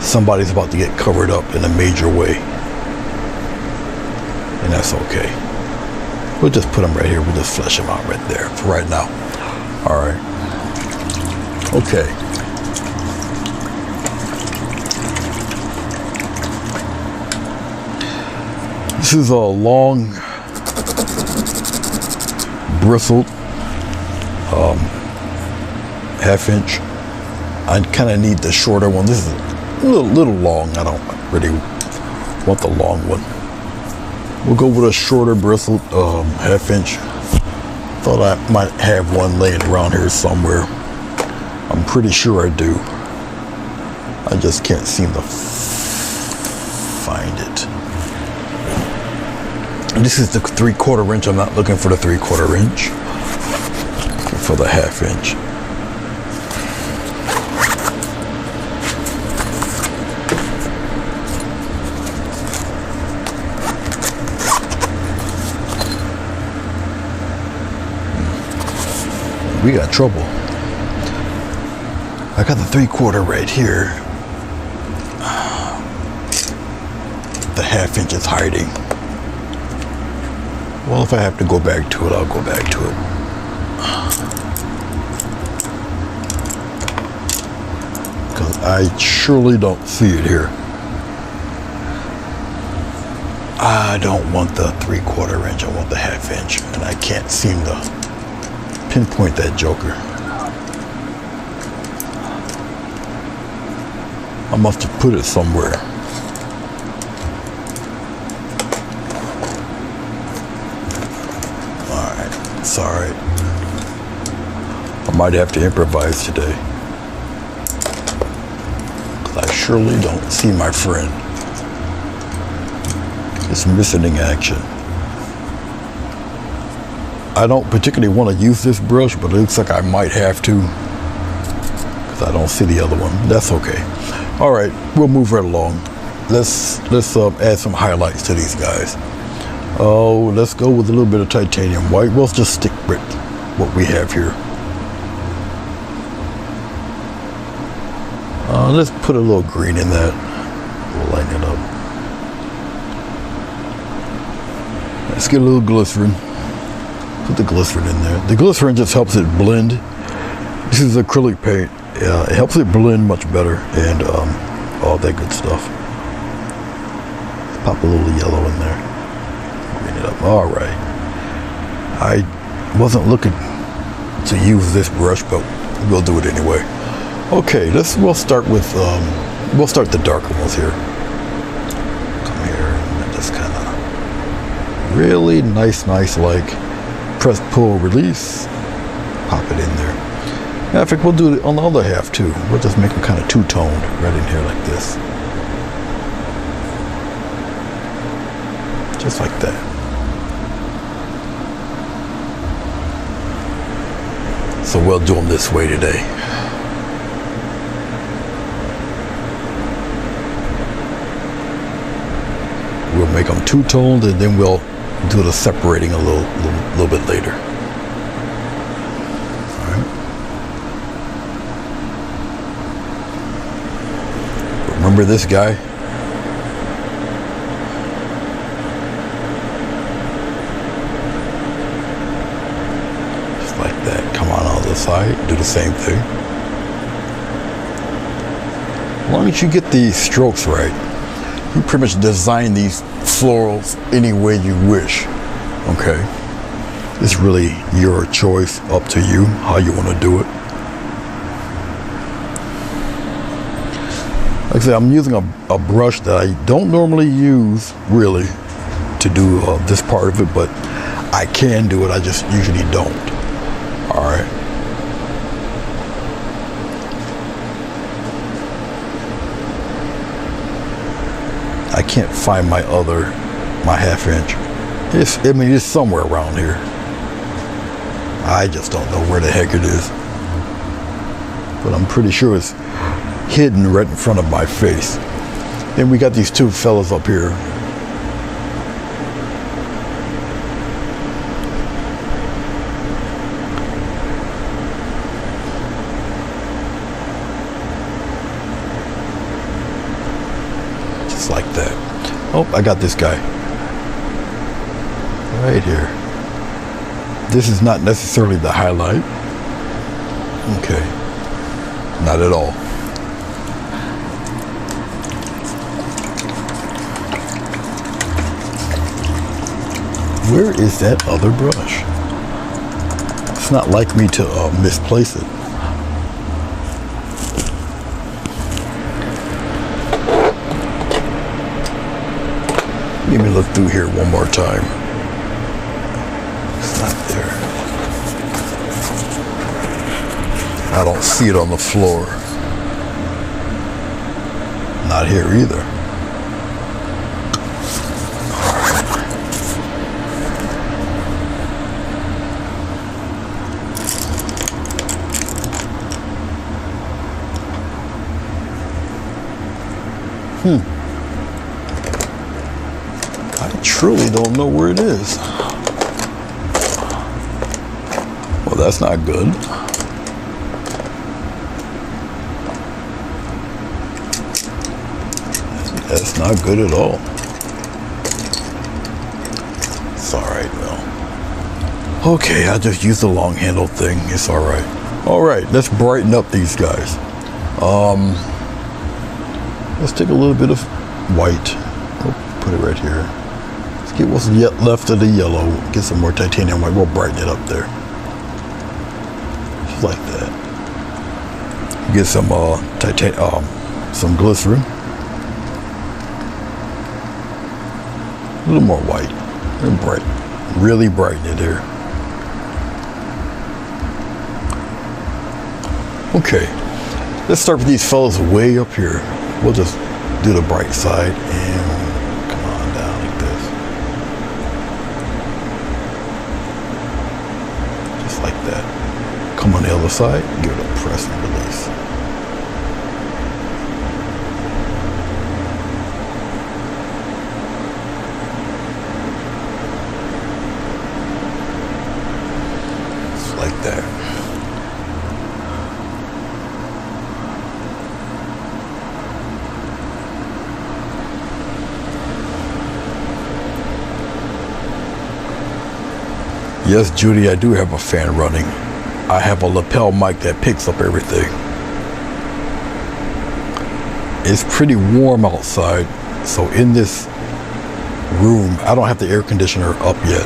somebody's about to get covered up in a major way, and that's okay. We'll just put them right here. We'll just flesh them out right there for right now. All right. Okay. This is a long bristled 1/2 inch. I kind of need the shorter one. This is a little long. I don't really want the long one. We'll go with a shorter bristled 1/2 inch. Thought I might have one laying around here somewhere. I'm pretty sure I do. I just can't seem to find it. And this is the 3/4 inch. I'm not looking for the 3/4 inch. Looking for the 1/2 inch. We got trouble. I got the 3/4 right here. The 1/2 inch is hiding. Well, if I have to go back to it, I'll go back to it. Because I surely don't see it here. I don't want the 3/4 inch, I want the 1/2 inch. And I can't seem to pinpoint that joker. I must have put it somewhere. Alright, sorry. I might have to improvise today. 'Cause I surely don't see my friend. It's missing in action. I don't particularly want to use this brush, but it looks like I might have to because I don't see the other one. That's okay. All right, we'll move right along. Let's add some highlights to these guys. Oh, let's go with a little bit of titanium white. We'll just stick with what we have here. Let's put a little green in that. We'll lighten it up. Let's get a little glycerin. Put the glycerin in there. The glycerin just helps it blend. This is acrylic paint. It helps it blend much better and all that good stuff. Let's pop a little yellow in there. Green it up. All right. I wasn't looking to use this brush, but we'll do it anyway. Okay, we'll start with the darker ones here. Come here and just kind of really nice like press, pull, release. Pop it in there. Matter of fact, we'll do it on the other half too. We'll just make them kind of two-toned right in here like this. Just like that. So we'll do them this way today. We'll make them two-toned and then we'll do the separating a little bit later. Remember this guy? Just like that. Come on the side. Do the same thing. As long as you get the strokes right, you pretty much design these florals any way you wish. Okay? It's really your choice, up to you, how you want to do it. Like I said, I'm using a brush that I don't normally use, really, to do this part of it, but I can do it, I just usually don't. Alright. I can't find my half inch. It's somewhere around here. I just don't know where the heck it is. But I'm pretty sure it's hidden right in front of my face. Then we got these two fellas up here. Just like that. Oh, I got this guy. Right here. This is not necessarily the highlight. Okay. Not at all. Where is that other brush? It's not like me to misplace it. Let me look through here one more time. It's not there. I don't see it on the floor. Not here either. I truly don't know where it is. Well, that's not good. That's not good at all. It's alright, well. Okay, I just used the long handle thing. It's alright. Alright, let's brighten up these guys. Let's take a little bit of white. Oh, put it right here. Let's get what's yet left of the yellow. Get some more titanium white. We'll brighten it up there. Just like that. Get some some glycerin. A little more white. And bright. Really brighten it here. Okay. Let's start with these fellas way up here. We'll just do the bright side and come on down like this. Just like that. Come on the other side, give it a press and release. Just like that. Yes, Judy, I do have a fan running. I have a lapel mic that picks up everything. It's pretty warm outside, so in this room, I don't have the air conditioner up yet.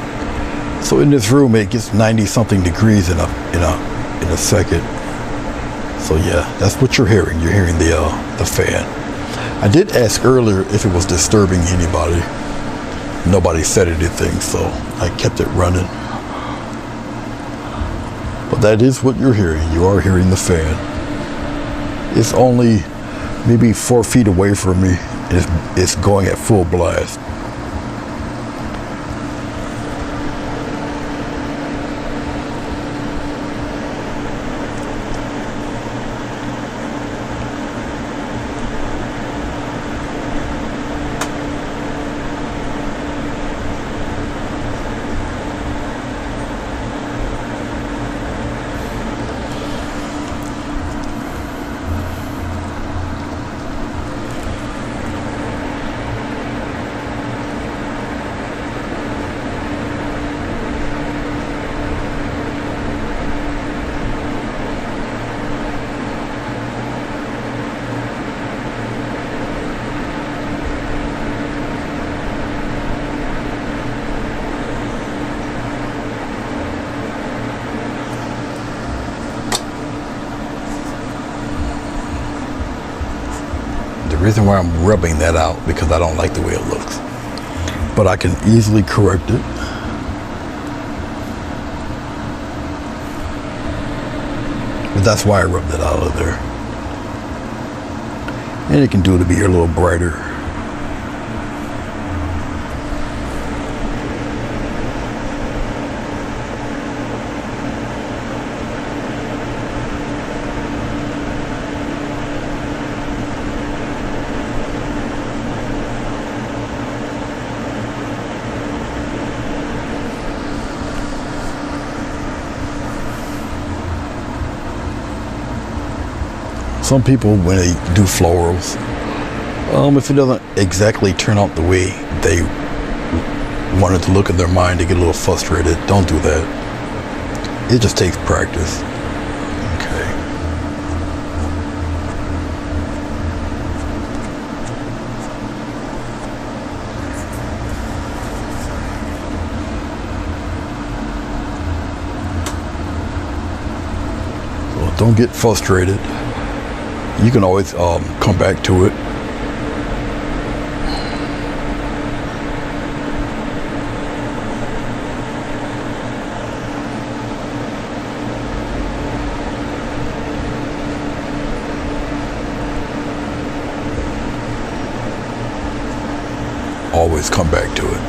So in this room, it gets 90 something degrees in a second. So yeah, that's what you're hearing. You're hearing the fan. I did ask earlier if it was disturbing anybody. Nobody said anything, so I kept it running. But that is what you're hearing. You are hearing the fan. It's only maybe 4 feet away from me. It's going at full blast. The reason why I'm rubbing that out because I don't like the way it looks, but I can easily correct it. But that's why I rubbed it out of there. And you can do it to be a little brighter. Some people, when they do florals, if it doesn't exactly turn out the way they wanted to look in their mind, they get a little frustrated. Don't do that. It just takes practice. Okay. So don't get frustrated. You can always come back to it. Always come back to it.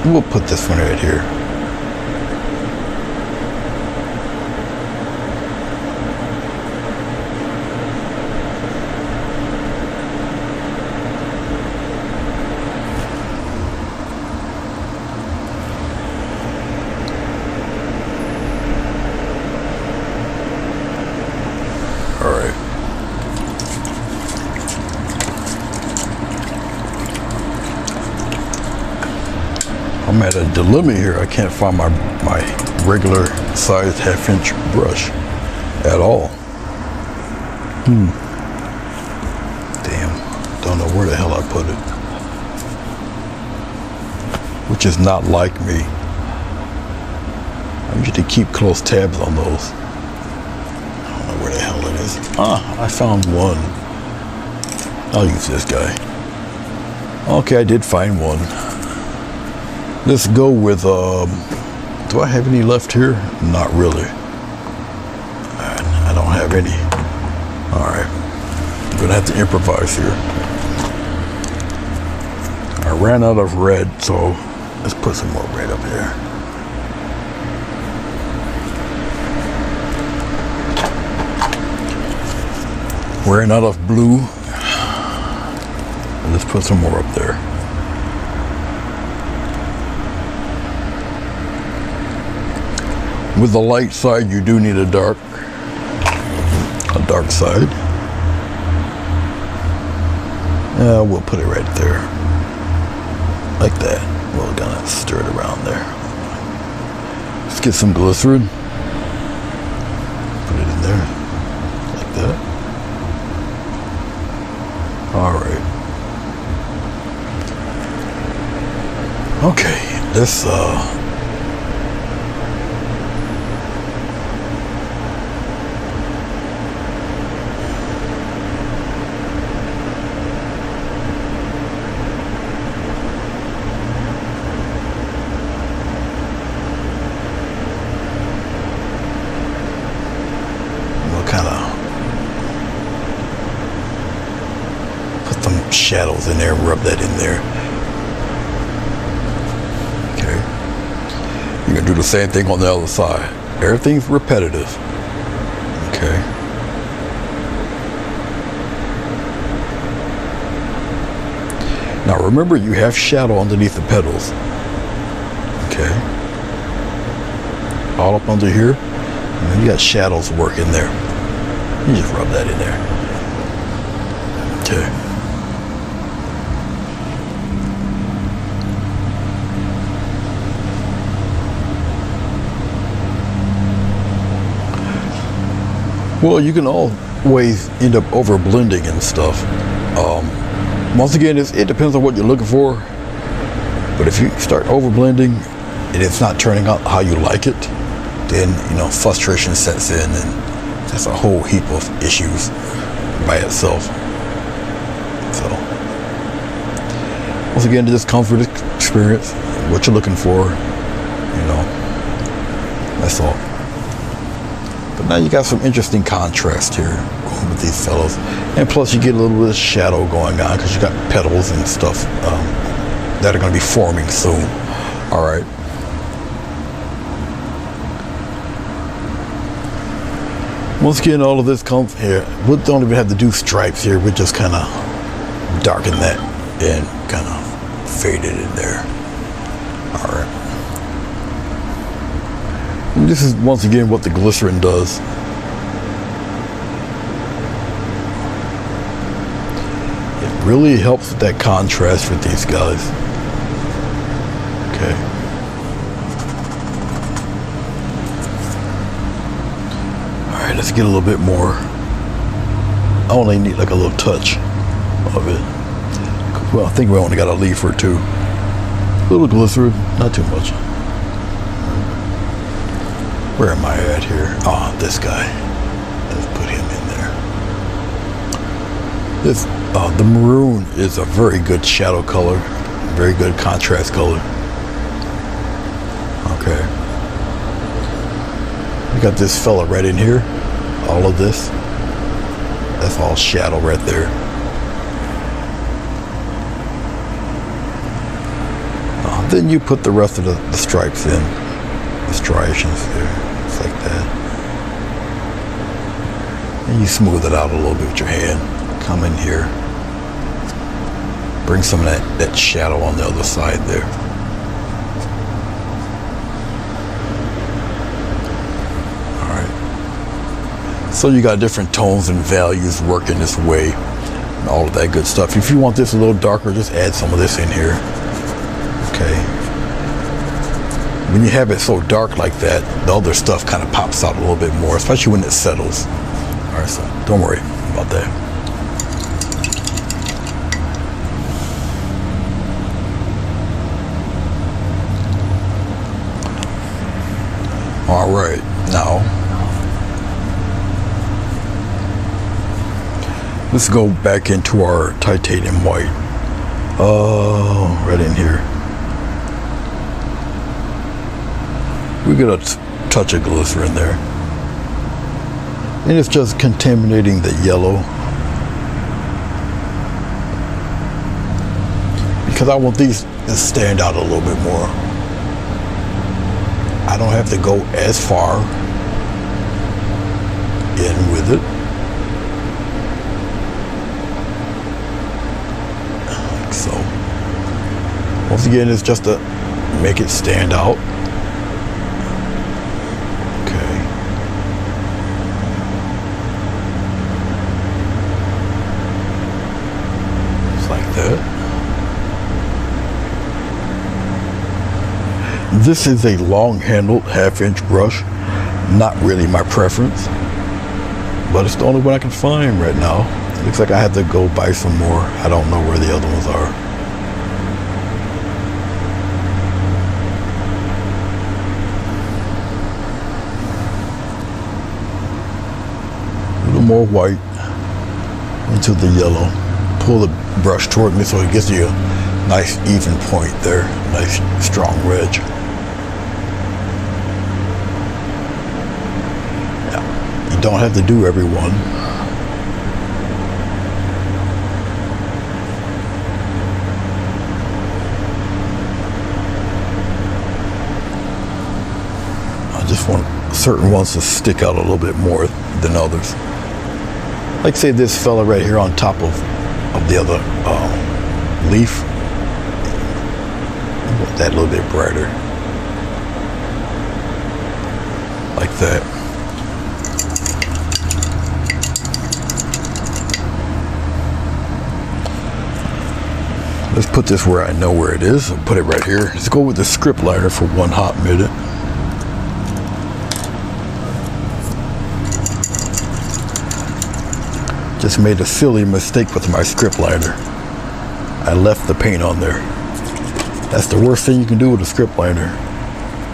We'll put this one right here. I'm at a dilemma here. I can't find my regular size 1/2 inch brush at all. Damn, don't know where the hell I put it. Which is not like me. I usually keep close tabs on those. I don't know where the hell it is. I found one. I'll use this guy. Okay, I did find one. Let's go with, do I have any left here? Not really. I don't have any. All right, I'm gonna have to improvise here. I ran out of red, so let's put some more red up here. Ran out of blue. Let's put some more up there. With the light side, you do need a dark side. We'll put it right there. Like that. We'll gonna stir it around there. Let's get some glycerin. Put it in there, like that. All right. Okay, let's shadows in there, rub that in there. Okay. You're gonna do the same thing on the other side. Everything's repetitive. Okay. Now remember, you have shadow underneath the petals. Okay. All up under here. And then you got shadows working there. You just rub that in there. Okay. Well, you can always end up over blending and stuff. Once again, it depends on what you're looking for. But if you start over blending and it's not turning out how you like it, then frustration sets in, and that's a whole heap of issues by itself. So once again, this comes with experience, what you're looking for. That's all. But now you got some interesting contrast here with these fellows. And plus you get a little bit of shadow going on because you got petals and stuff that are going to be forming soon. All right. Once again, all of this comes here. We don't even have to do stripes here. We just kind of darken that and kind of fade it in there. All right. And this is once again what the glycerin does. It really helps with that contrast with these guys. Okay. All right, let's get a little bit more. I only need like a little touch of it. Well, I think we only got a leaf or two. A little glycerin, not too much. Where am I at here? Oh, this guy. Let's put him in there. This, the maroon is a very good shadow color, very good contrast color. Okay. We got this fella right in here. All of this. That's all shadow right there. Then you put the rest of the stripes in, the striations there. Like that, and you smooth it out a little bit with your hand. Come in here, bring some of that shadow on the other side there. All right, so you got different tones and values working this way and all of that good stuff. If you want this a little darker, just add some of this in here. Okay. When you have it so dark like that, the other stuff kind of pops out a little bit more, especially when it settles. All right, so don't worry about that. All right, now let's go back into our titanium white. Right in here. We get a touch of glycerin there. And it's just contaminating the yellow. Because I want these to stand out a little bit more. I don't have to go as far in with it. Like so. Once again, it's just to make it stand out. This is a long-handled half-inch brush. Not really my preference, but it's the only one I can find right now. It looks like I have to go buy some more. I don't know where the other ones are. A little more white into the yellow. Pull the brush toward me so it gives you a nice even point there. Nice strong ridge. You don't have to do every one. I just want certain ones to stick out a little bit more than others. Like say this fella right here on top of the other leaf. I want that a little bit brighter. Like that. Let's put this where I know where it is. I'll put it right here. Let's go with the script liner for 1 hot minute. Just made a silly mistake with my script liner. I left the paint on there. That's the worst thing you can do with a script liner,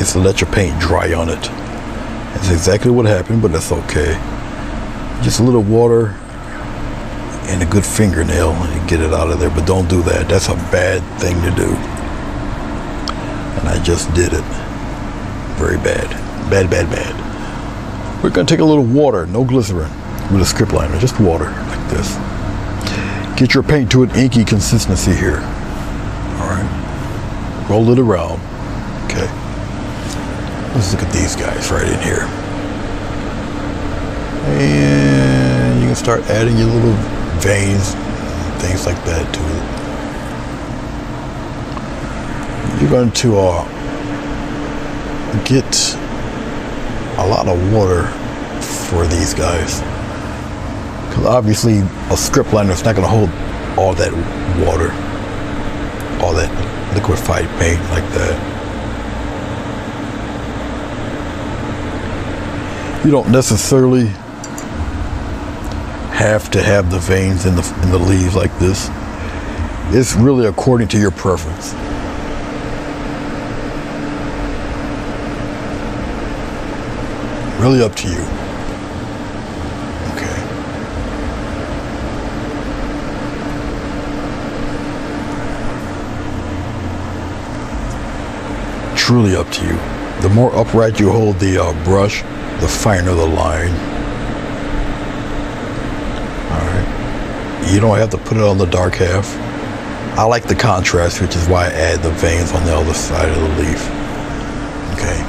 is to let your paint dry on it. That's exactly what happened, but that's okay. Just a little water and a good fingernail and get it out of there, but don't do that. That's a bad thing to do. And I just did it. Very bad. Bad, bad, bad. We're gonna take a little water, no glycerin, with a script liner, just water like this. Get your paint to an inky consistency here. All right. Roll it around. Okay. Let's look at these guys right in here. And you can start adding your little veins, things like that to it. You're going to get a lot of water for these guys, because obviously a script liner is not going to hold all that water, all that liquefied paint like that. You don't necessarily have to have the veins in the leaves like this. It's really according to your preference. Really up to you. Okay. Truly up to you. The more upright you hold the brush, the finer the line. You don't have to put it on the dark half. I like the contrast, which is why I add the veins on the other side of the leaf. Okay.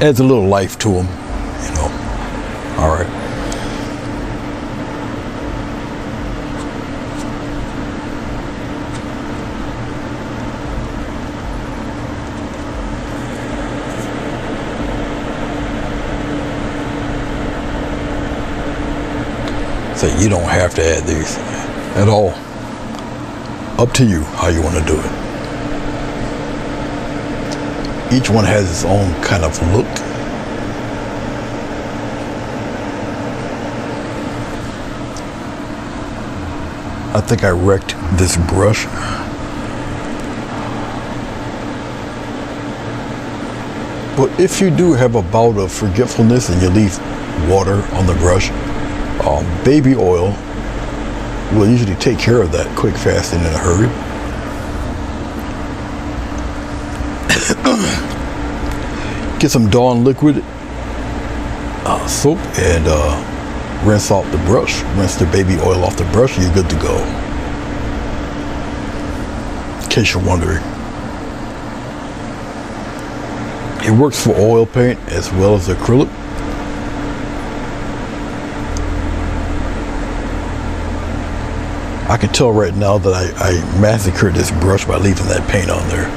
Adds a little life to them, you know. All right. So you don't have to add these at all. Up to you how you want to do it. Each one has its own kind of look. I think I wrecked this brush. But if you do have a bout of forgetfulness and you leave water on the brush, baby oil will usually take care of that quick, fast, and in a hurry. Get some Dawn liquid soap and rinse off the brush. Rinse the baby oil off the brush and you're good to go. In case you're wondering. It works for oil paint as well as acrylic. I can tell right now that I massacred this brush by leaving that paint on there.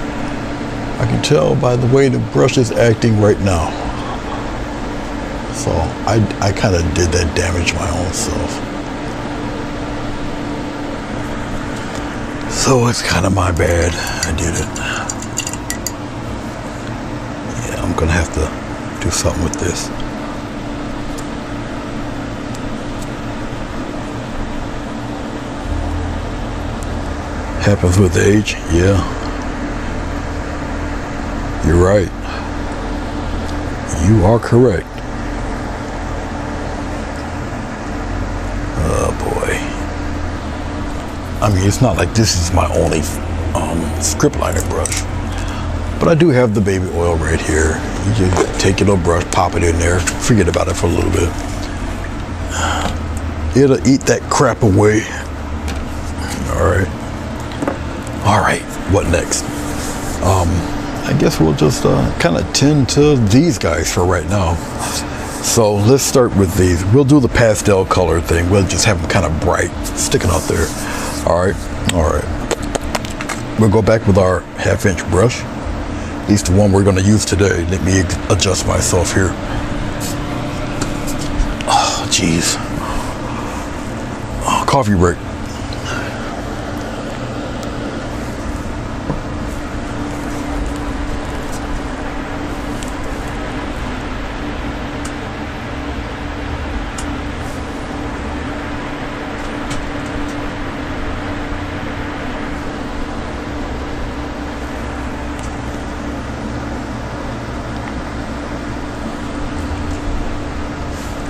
I can tell by the way the brush is acting right now. So I kind of did that damage my own self. So it's kind of my bad. I did it. I'm gonna have to do something with this. Happens with age, yeah. You're right. You are correct. Oh boy. I mean, it's not like this is my only script liner brush, but I do have the baby oil right here. You just take your little brush, pop it in there, forget about it for a little bit. It'll eat that crap away. All right, what next? I guess we'll just kind of tend to these guys for right now. So let's start with these. We'll do the pastel color thing. We'll just have them kind of bright, sticking out there. All right. We'll go back with our 1/2" brush. At least the one we're going to use today. Let me adjust myself here. Oh, jeez. Oh, coffee break.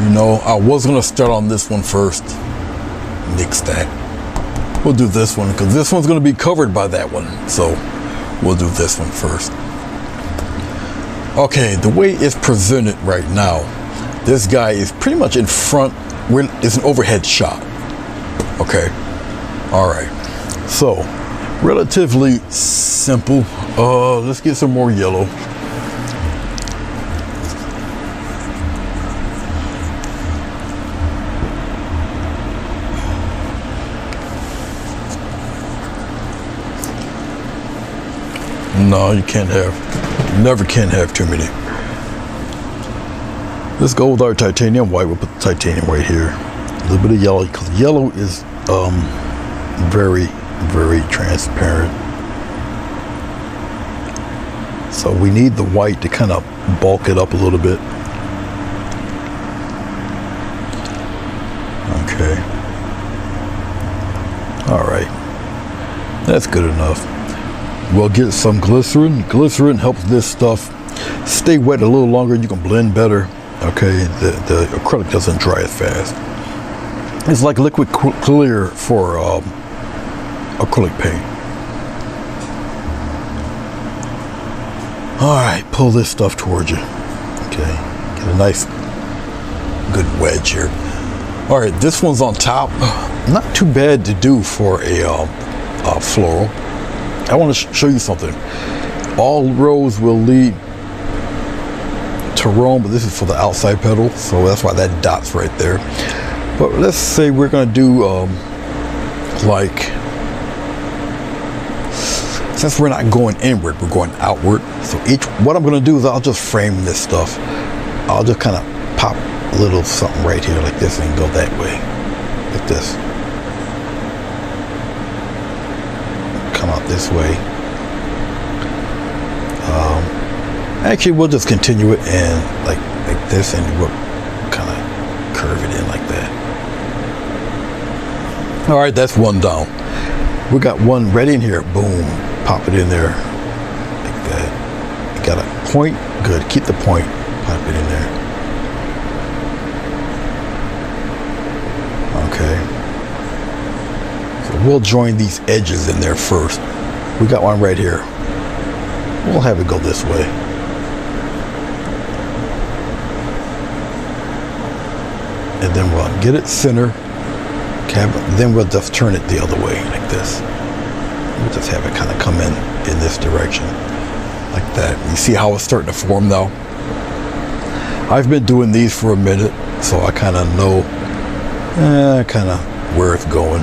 You know, I was going to start on this one first. Nix that. We'll do this one because this one's going to be covered by that one. So we'll do this one first. Okay, the way it's presented right now, this guy is pretty much in front. It's an overhead shot. Okay. All right. So relatively simple. Let's get some more yellow. No, you can't have, you never can have too many. Let's go with our titanium white. We'll put the titanium right here. A little bit of yellow, because yellow is very, very transparent. So we need the white to kind of bulk it up a little bit. Okay. All right. That's good enough. We'll get some glycerin. Glycerin helps this stuff stay wet a little longer and you can blend better. Okay, the acrylic doesn't dry as fast. It's like liquid clear for acrylic paint. All right, pull this stuff towards you. Okay, get a nice good wedge here. All right, this one's on top. Not too bad to do for a floral. I want to show you something. All roads will lead to Rome, but this is for the outside petal, so that's why that dot's right there. But let's say we're going to do like, since we're not going inward, we're going outward. So what I'm going to do is I'll just frame this stuff. I'll just kind of pop a little something right here like this and go that way, like this. Out this way. Actually, we'll just continue it and like this, and we'll kind of curve it in like that. All right, that's one down. We got one ready in here. Boom, pop it in there like that. You got a point. Good. Keep the point. Pop it in there. Okay. We'll join these edges in there first. We got one right here. We'll have it go this way. And then we'll get it center. Then we'll just turn it the other way like this. We'll just have it kind of come in this direction like that. You see how it's starting to form now? I've been doing these for a minute, so I kind of know kind of where it's going.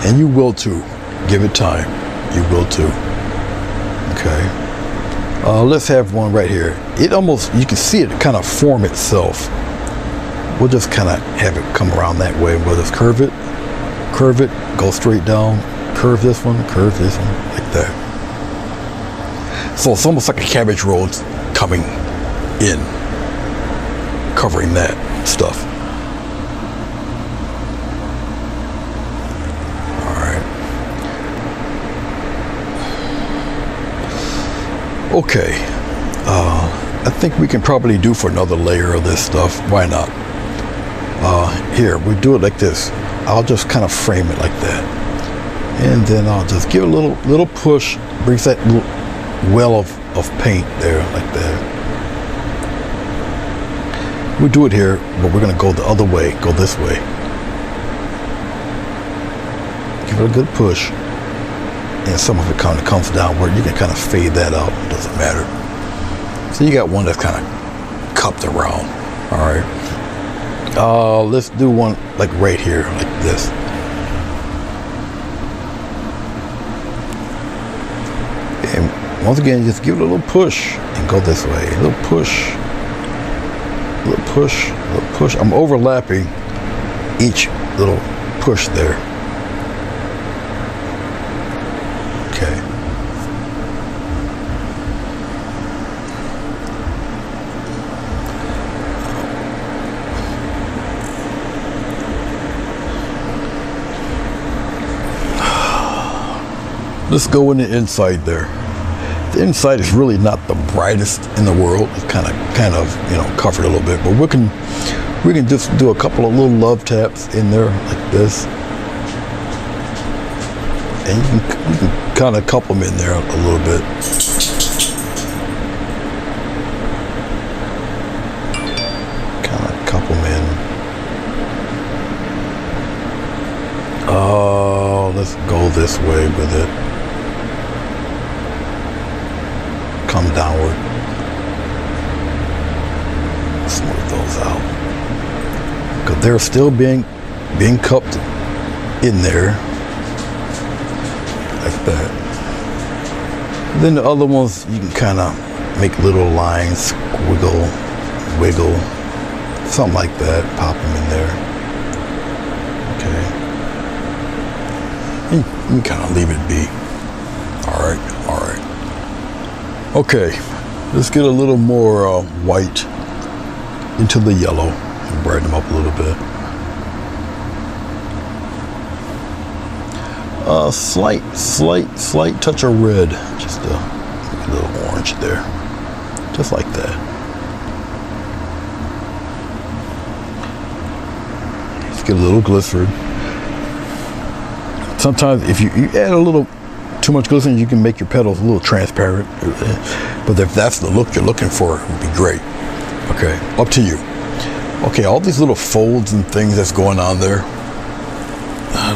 And you will too. Give it time. You will too. Okay. Let's have one right here. It almost, you can see it kind of form itself. We'll just kind of have it come around that way. We'll just curve it, go straight down, curve this one, like that. So it's almost like a cabbage roll coming in, covering that stuff. All right. Okay. I think we can probably do for another layer of this stuff. Why not? Here, we do it like this. I'll just kind of frame it like that. And then I'll just give it a little push, brings that little well of paint there, like that. We do it here, but we're gonna go the other way, go this way. Give it a good push. And some of it kind of comes downward. You can kind of fade that out, it doesn't matter. So you got one that's kind of cupped around, all right. Let's do one like right here, like this. And once again, just give it a little push and go this way. A little push, a little push, a little push. I'm overlapping each little push there. Okay. Let's go in the inside there. The inside is really not the brightest in the world. It's kind of, you know, covered a little bit, but we can just do a couple of little love taps in there like this, and you can kind of couple them in there a little bit. Kind of couple them in. Oh, let's go this way with it. Come downward. Smooth those out. Because they're still being cupped in there. Like that. Then the other ones, you can kind of make little lines, squiggle, wiggle, something like that. Pop them in there. Okay. And you can kind of leave it be. All right. Okay, let's get a little more white into the yellow and brighten them up a little bit. Slight touch of red, just a little orange there, just like that. Let's get a little glycerin. Sometimes if you add a little too much glycerin, you can make your petals a little transparent, but if that's the look you're looking for, it would be great. Okay, up to you. Okay, all these little folds and things that's going on there,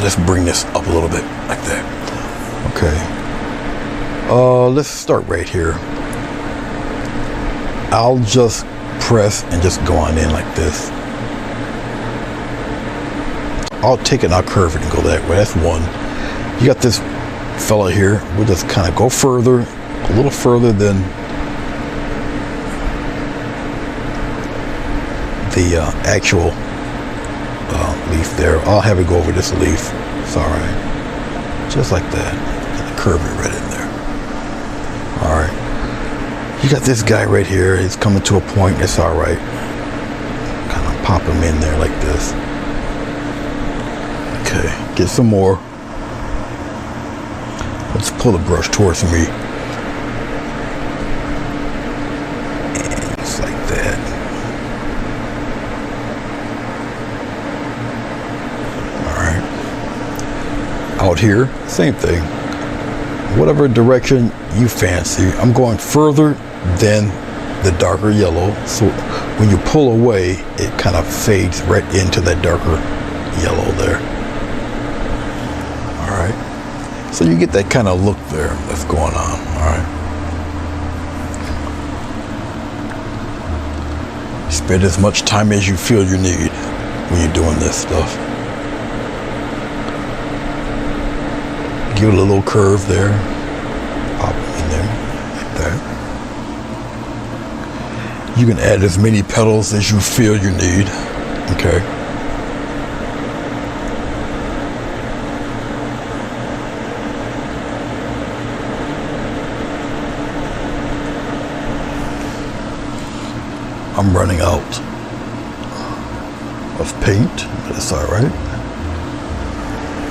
let's bring this up a little bit like that. Okay, let's start right here. I'll just press and just go on in like this. I'll take it and I'll curve it and go that way. That's one. You got this fella here. We'll just kind of go further, a little further than the actual leaf there. I'll have it go over this leaf. It's all right. Just like that. And curve it right in there. All right. You got this guy right here. He's coming to a point. It's all right. Kind of pop him in there like this. Okay. Get some more. Let's pull the brush towards me. And just like that. Alright. Out here, same thing. Whatever direction you fancy. I'm going further than the darker yellow. So when you pull away, it kind of fades right into that darker yellow there. Alright. So you get that kind of look there that's going on, all right? Spend as much time as you feel you need when you're doing this stuff. Give it a little curve there. Pop it in there, like that. You can add as many petals as you feel you need, okay? I'm running out of paint, but it's all right.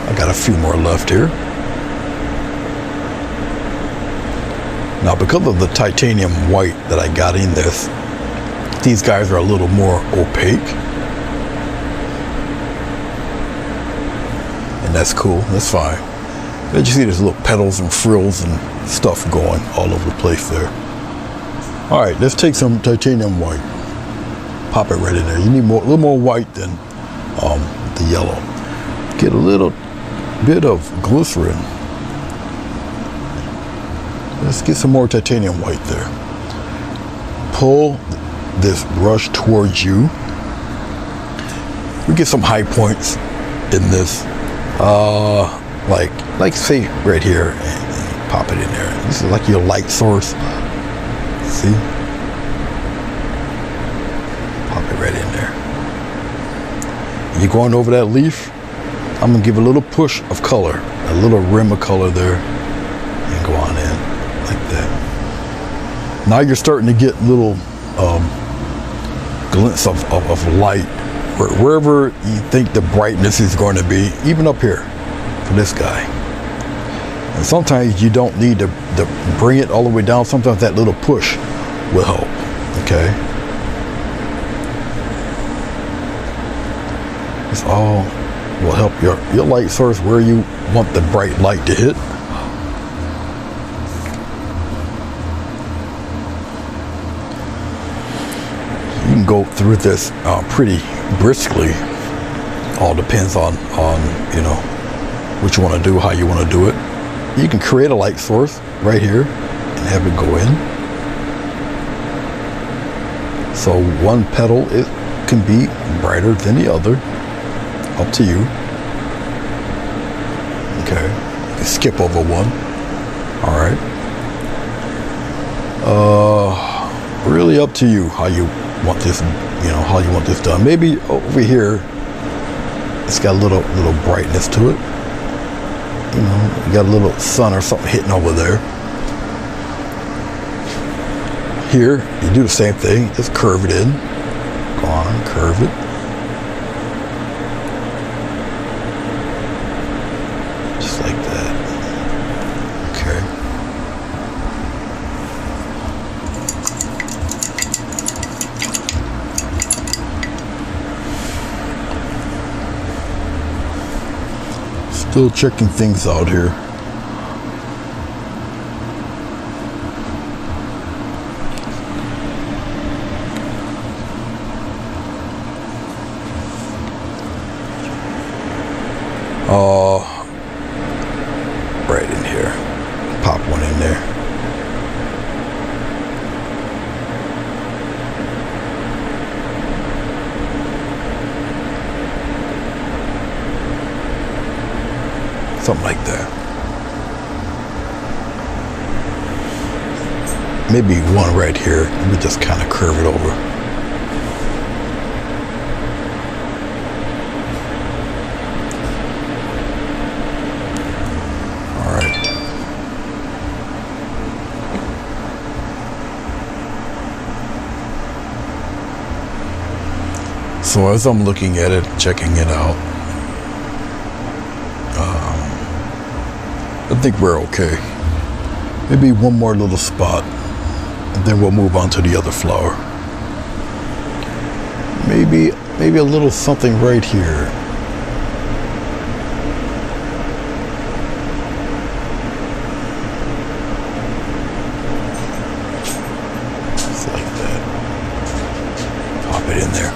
I got a few more left here. Now, because of the titanium white that I got in this, these guys are a little more opaque. And that's cool, that's fine. But you see there's little petals and frills and stuff going all over the place there. All right, let's take some titanium white. Pop it right in there. You need a little more white than the yellow. Get a little bit of glycerin. Let's get some more titanium white there. Pull this brush towards you. We get some high points in this. Like say right here, and pop it in there. This is like your light source. See? Pop it right in there. You're going over that leaf. I'm gonna give a little push of color, a little rim of color there, and go on in like that. Now you're starting to get little glints of light wherever you think the brightness is going to be, even up here for this guy. And sometimes you don't need to bring it all the way down. Sometimes that little push will help, okay? This all will help your light source where you want the bright light to hit. You can go through this pretty briskly. All depends on you know what you want to do, how you want to do it. You can create a light source right here and have it go in. So one petal, it can be brighter than the other. Up to you. Okay. You can skip over one. All right. Really up to you how you want this, you know, how you want this done. Maybe over here, it's got a little brightness to it. You know, you got a little sun or something hitting over there. Here, you do the same thing. Just curve it in. Go on, curve it. Just like that. Okay. Still checking things out here. Right in here. Pop one in there. Something like that. Maybe one right here. Let me just kind of curve it over. All right. So as I'm looking at it, checking it out, I think we're okay. Maybe one more little spot, and then we'll move on to the other flower. Maybe a little something right here. Just like that. Pop it in there.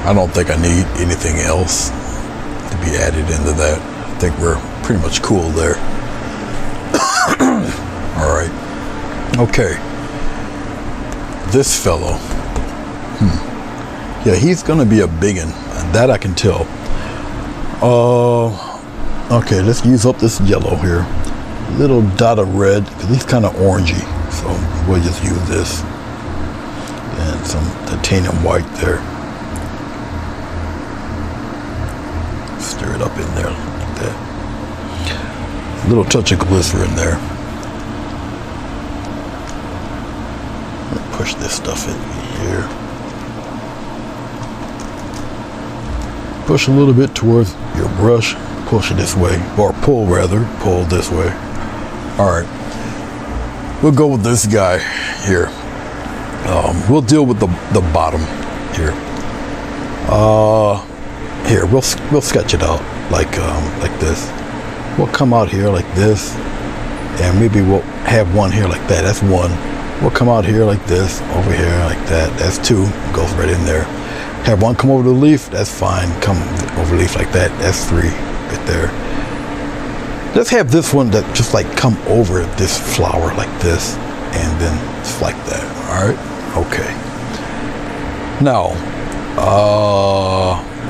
I don't think I need anything else to be added into that. I think we're pretty much cool there. All right. Okay. This fellow. Yeah, he's gonna be a biggin. That I can tell. Okay, let's use up this yellow here. Little dot of red, because he's kind of orangey. So we'll just use this. And some titanium white there. Stir it up in there. A little touch of glycerin there. push this stuff in here. Push a little bit towards your brush. Push it this way, or pull rather. Pull this way. All right. We'll go with this guy here. We'll deal with the bottom here. Here we'll sketch it out like this. We'll come out here like this, and maybe we'll have one here like that. That's one. We'll come out here like this, over here like that. That's two. Goes right in there. Have one come over the leaf. That's fine. Come over the leaf like that. That's three right there. Let's have this one that just like come over this flower like this, and then just like that. All right. Okay. Now,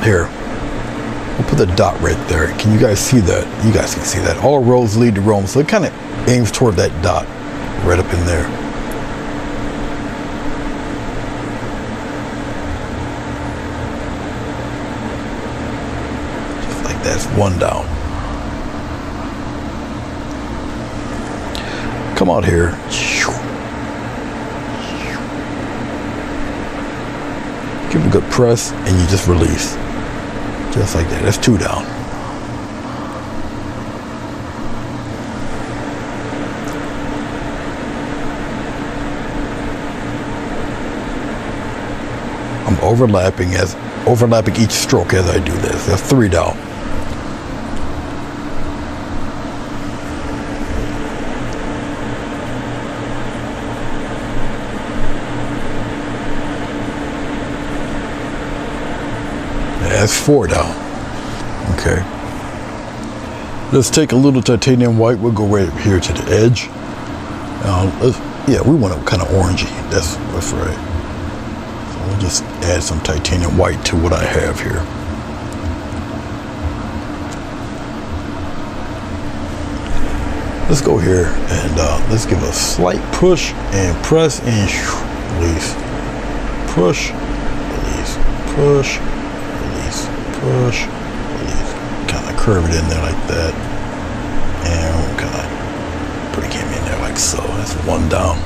here. We'll put the dot right there. Can you guys see that? You guys can see that. All roads lead to Rome. So it kind of aims toward that dot right up in there. Just like that's one down. Come out here. Give it a good press, and you just release. Just like that. That's two down. I'm overlapping each stroke as I do this. That's three down. That's four down. Okay. Let's take a little titanium white. We'll go right here to the edge. Yeah, we want it kind of orangey. That's right. So we'll just add some titanium white to what I have here. Let's go here and let's give a slight push and press and release. Push, release, push. Push, release, kind of curve it in there like that, and we'll kind of bring him in there like so. That's one down.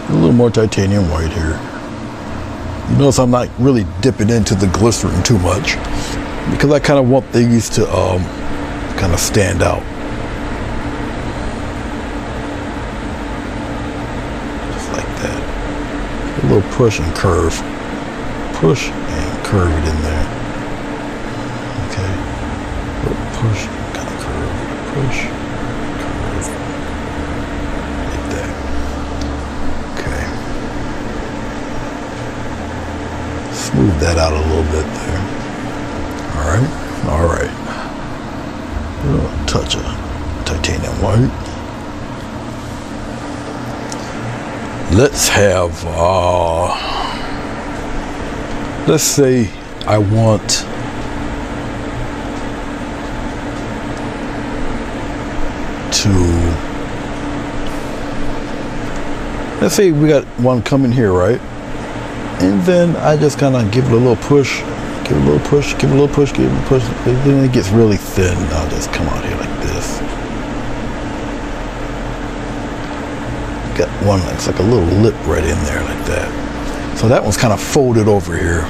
A little more titanium white here. You notice I'm not really dipping into the glycerin too much because I kind of want these to kind of stand out. Just like that. A little push and curve. Push and curve it in there. Okay. Push, kind of curve. Push, curve. Like that. Okay. Smooth that out a little bit there. Alright. Alright. A little touch of titanium white. Let's have let's say I want to, let's say we got one coming here, right? And then I just kind of give it a little push, give it a little push, give it a little push, give it a little push. And then it gets really thin. I'll just come out here like this. Got one that's like a little lip right in there like that. So that one's kind of folded over here,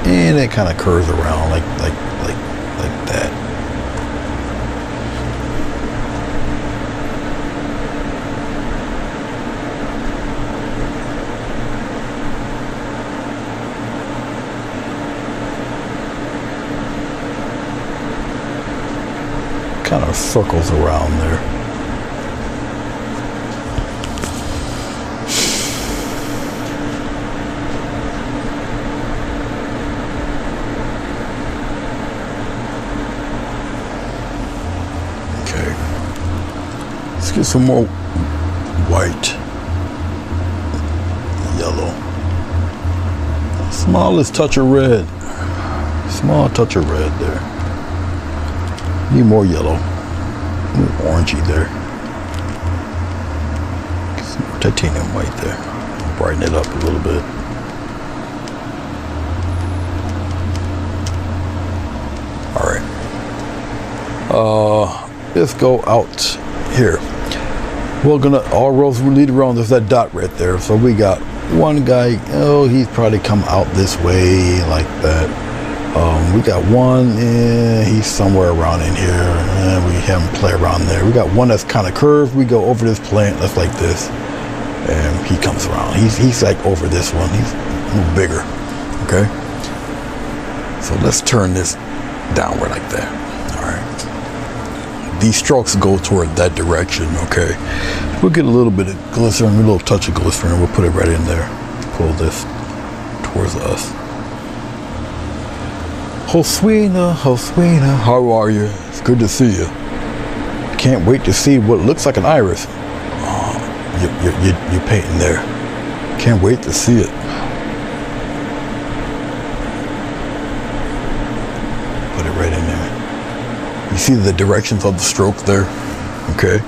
and it kind of curves around like that. Kind of circles around there. Get some more white, yellow, smallest touch of red, small touch of red there. Need more yellow, more orangey there. Get some more titanium white there. Brighten it up a little bit. All right. Let's go out here. We're gonna, all roads will lead around. There's that dot right there. So we got one guy, oh, he's probably come out this way like that. We got one, he's somewhere around in here, and we have him play around there. We got one that's kind of curved. We go over this plant, that's like this, and he comes around. He's like over this one. He's a little bigger, okay? So let's turn this downward like that, all right? These strokes go toward that direction, okay? We'll get a little bit of glycerin, a little touch of glycerin, we'll put it right in there. Pull this towards us. Joswina, how are you? It's good to see you. Can't wait to see what looks like an iris. Oh, you're painting there. Can't wait to see it. Put it right in there. You see the directions of the stroke there? Okay.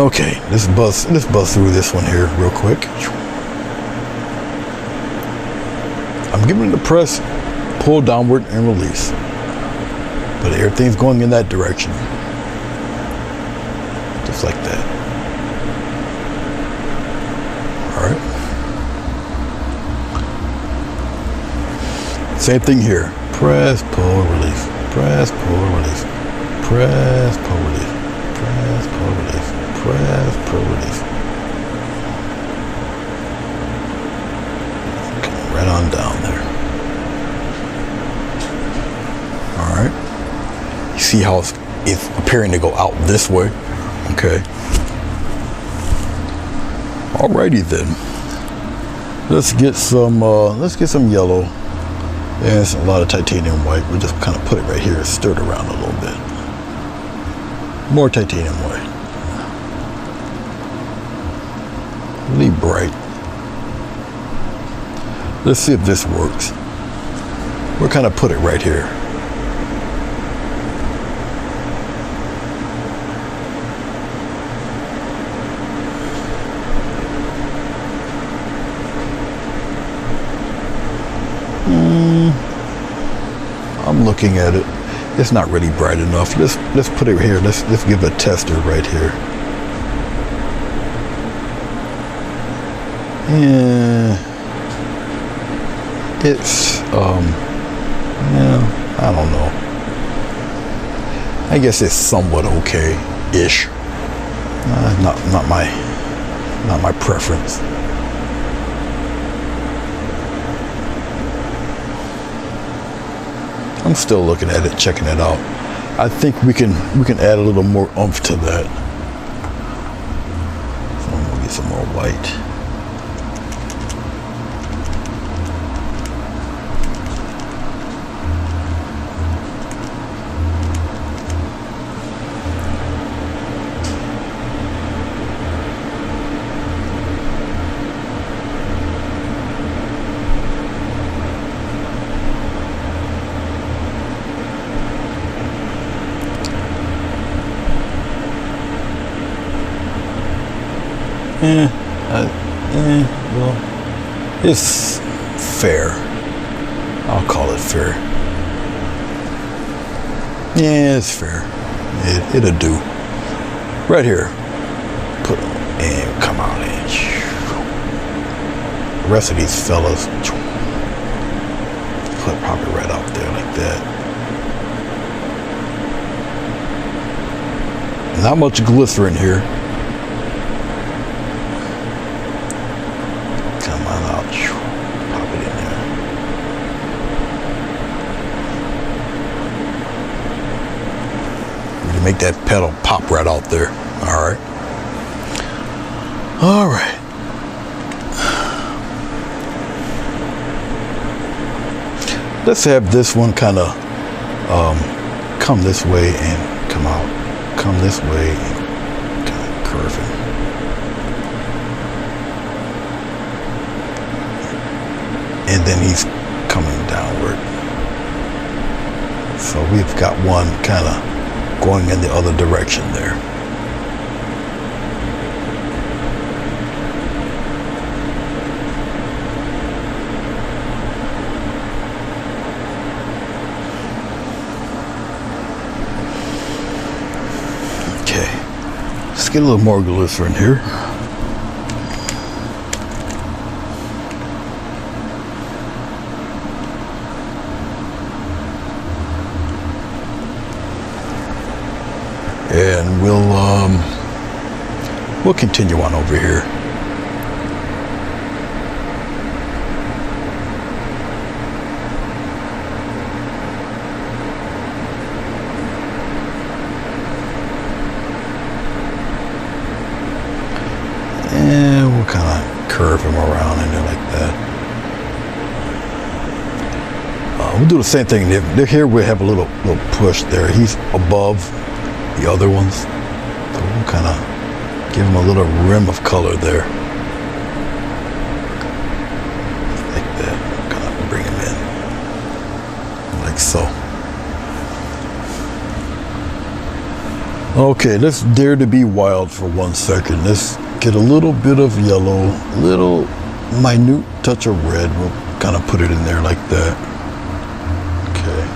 Okay, let's buzz through this one here real quick. I'm giving it a press, pull downward and release. But everything's going in that direction. Just like that. All right. Same thing here. Press, pull, release. Press, pull, release. Press, pull, release. Press, pull, release. Press, pull, release. Coming right on down there. All right. You see how it's appearing to go out this way? Okay. Alrighty then. Let's get some yellow. And a lot of titanium white. We'll just kind of put it right here, stir it around a little bit. More titanium white. Really bright. Let's see if this works. We'll kind of put it right here. I'm looking at it. It's not really bright enough. Let's put it here. Let's give it a tester right here. Yeah. It's yeah, I don't know. I guess it's somewhat okay-ish. Not my preference. I'm still looking at it, checking it out. I think we can add a little more oomph to that. So I'm gonna get some more white. Well, it's fair. I'll call it fair. Yeah, it's fair. It'll do. Right here. Put and come on in. The rest of these fellas, put probably right out there like that. Not much glycerin here. Make that pedal pop right out there. All right. All right. Let's have this one kind of come this way and come out. Come this way and kind of curving. And then he's coming downward. So we've got one kind of going in the other direction there. get a little more glycerin here. And we'll continue on over here. And we'll kind of curve him around in there like that. We'll do the same thing. Here we have a little push there. He's above the other ones. So we'll kind of give him a little rim of color there. Like that. Kind of bring him in. Like so. Okay, let's dare to be wild for 1 second. Let's get a little bit of yellow, little minute touch of red. We'll kind of put it in there like that. Okay.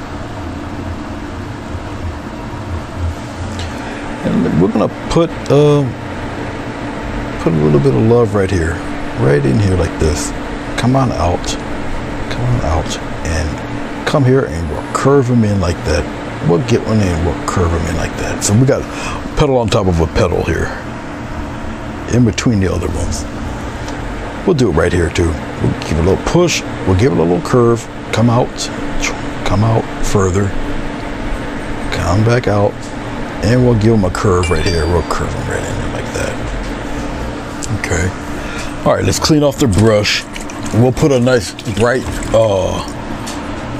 And we're gonna put a little bit of love right here, right in here like this. Come on out, and come here, and we'll curve them in like that. We'll get one in, we'll curve them in like that. So we got a petal on top of a petal here, in between the other ones. We'll do it right here too. We'll give it a little push. We'll give it a little curve. Come out further. Come back out. And we'll give them a curve right here. We'll curve them right in there like that. Okay. All right, let's clean off the brush. We'll put a nice bright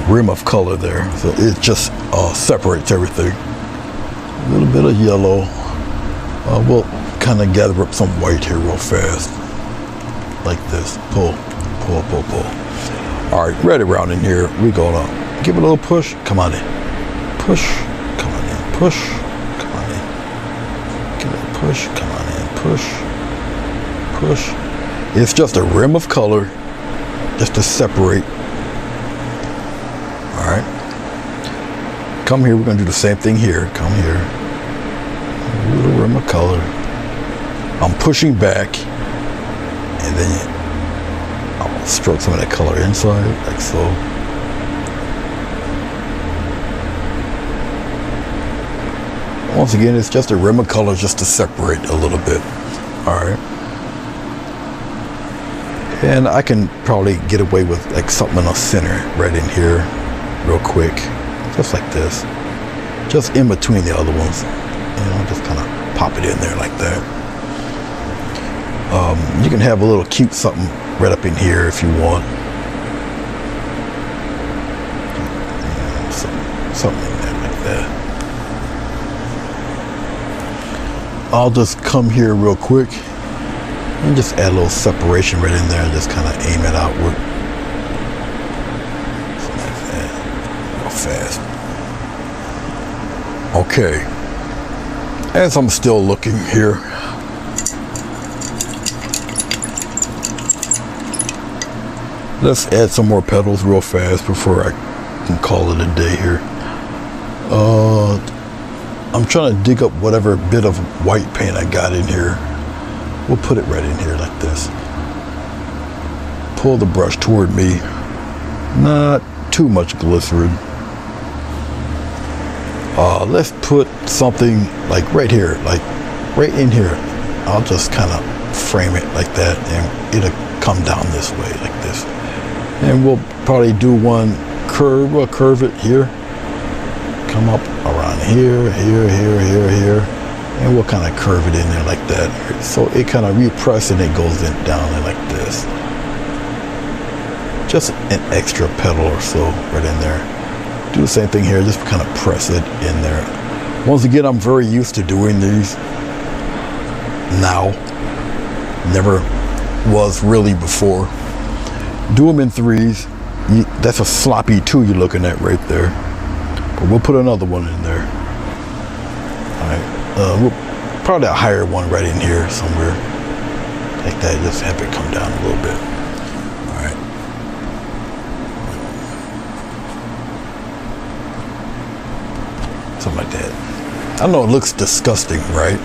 rim of color there. So it just separates everything. A little bit of yellow. We'll kind of gather up some white here real fast. Like this. Pull. All right, right around in here. We're gonna give it a little push. Come on in. Push. Come on in. Push. Push, come on in, push. It's just a rim of color, just to separate. All right. Come here, we're gonna do the same thing here. Come here. A little rim of color. I'm pushing back, and then I'll stroke some of that color inside, like so. Once again, it's just a rim of color just to separate a little bit. All right. And I can probably get away with like something in the center right in here real quick. Just like this. Just in between the other ones. You know, just kind of pop it in there like that. You can have a little cute something right up in here if you want. Something in there like that. I'll just come here real quick and just add a little separation right in there and just kind of aim it outward. Something like that. Real fast. Okay. As I'm still looking here, let's add some more petals real fast before I can call it a day here. I'm trying to dig up whatever bit of white paint I got in here. We'll put it right in here like this. Pull the brush toward me. Not too much glycerin. Let's put something like right here, like right in here. I'll just kind of frame it like that, and it'll come down this way like this. And we'll probably do one curve. We'll curve it here. Come up around here, and we'll kind of curve it in there like that. So it kind of represses and it goes in down there like this. Just an extra petal or so right in there. Do the same thing here, just kind of press it in there. Once again, I'm very used to doing these now. Never was really before. Do them in threes. That's a sloppy 2 you're looking at right there. But we'll put another one in there. All right. We'll probably a higher one right in here somewhere. Like that. Just have it come down a little bit. All right. Something like that. I know it looks disgusting, right?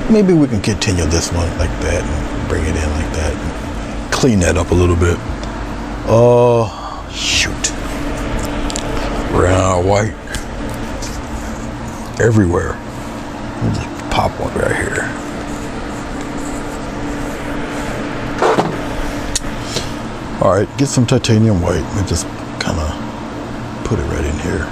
Maybe we can continue this one like that and bring it in like that. Clean that up a little bit. Shoot. Brown, white. Everywhere. Let me just pop one right here. All right, get some titanium white and just kind of put it right in here.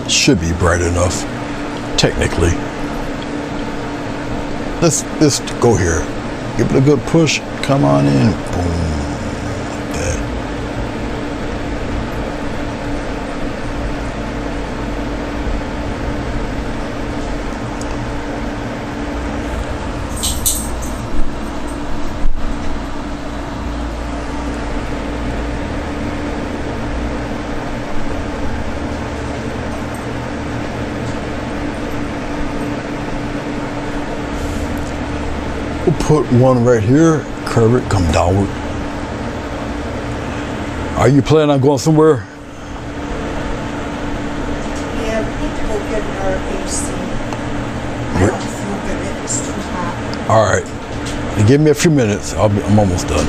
It should be bright enough, technically. Let's go here. Give it a good push. Come on in. Boom. Like that. We'll put one right here, curve it, come downward. Are you planning on going somewhere? Yeah, we need to go get our AC. I don't feel good, it's too hot. All right, give me a few minutes. I'm almost done.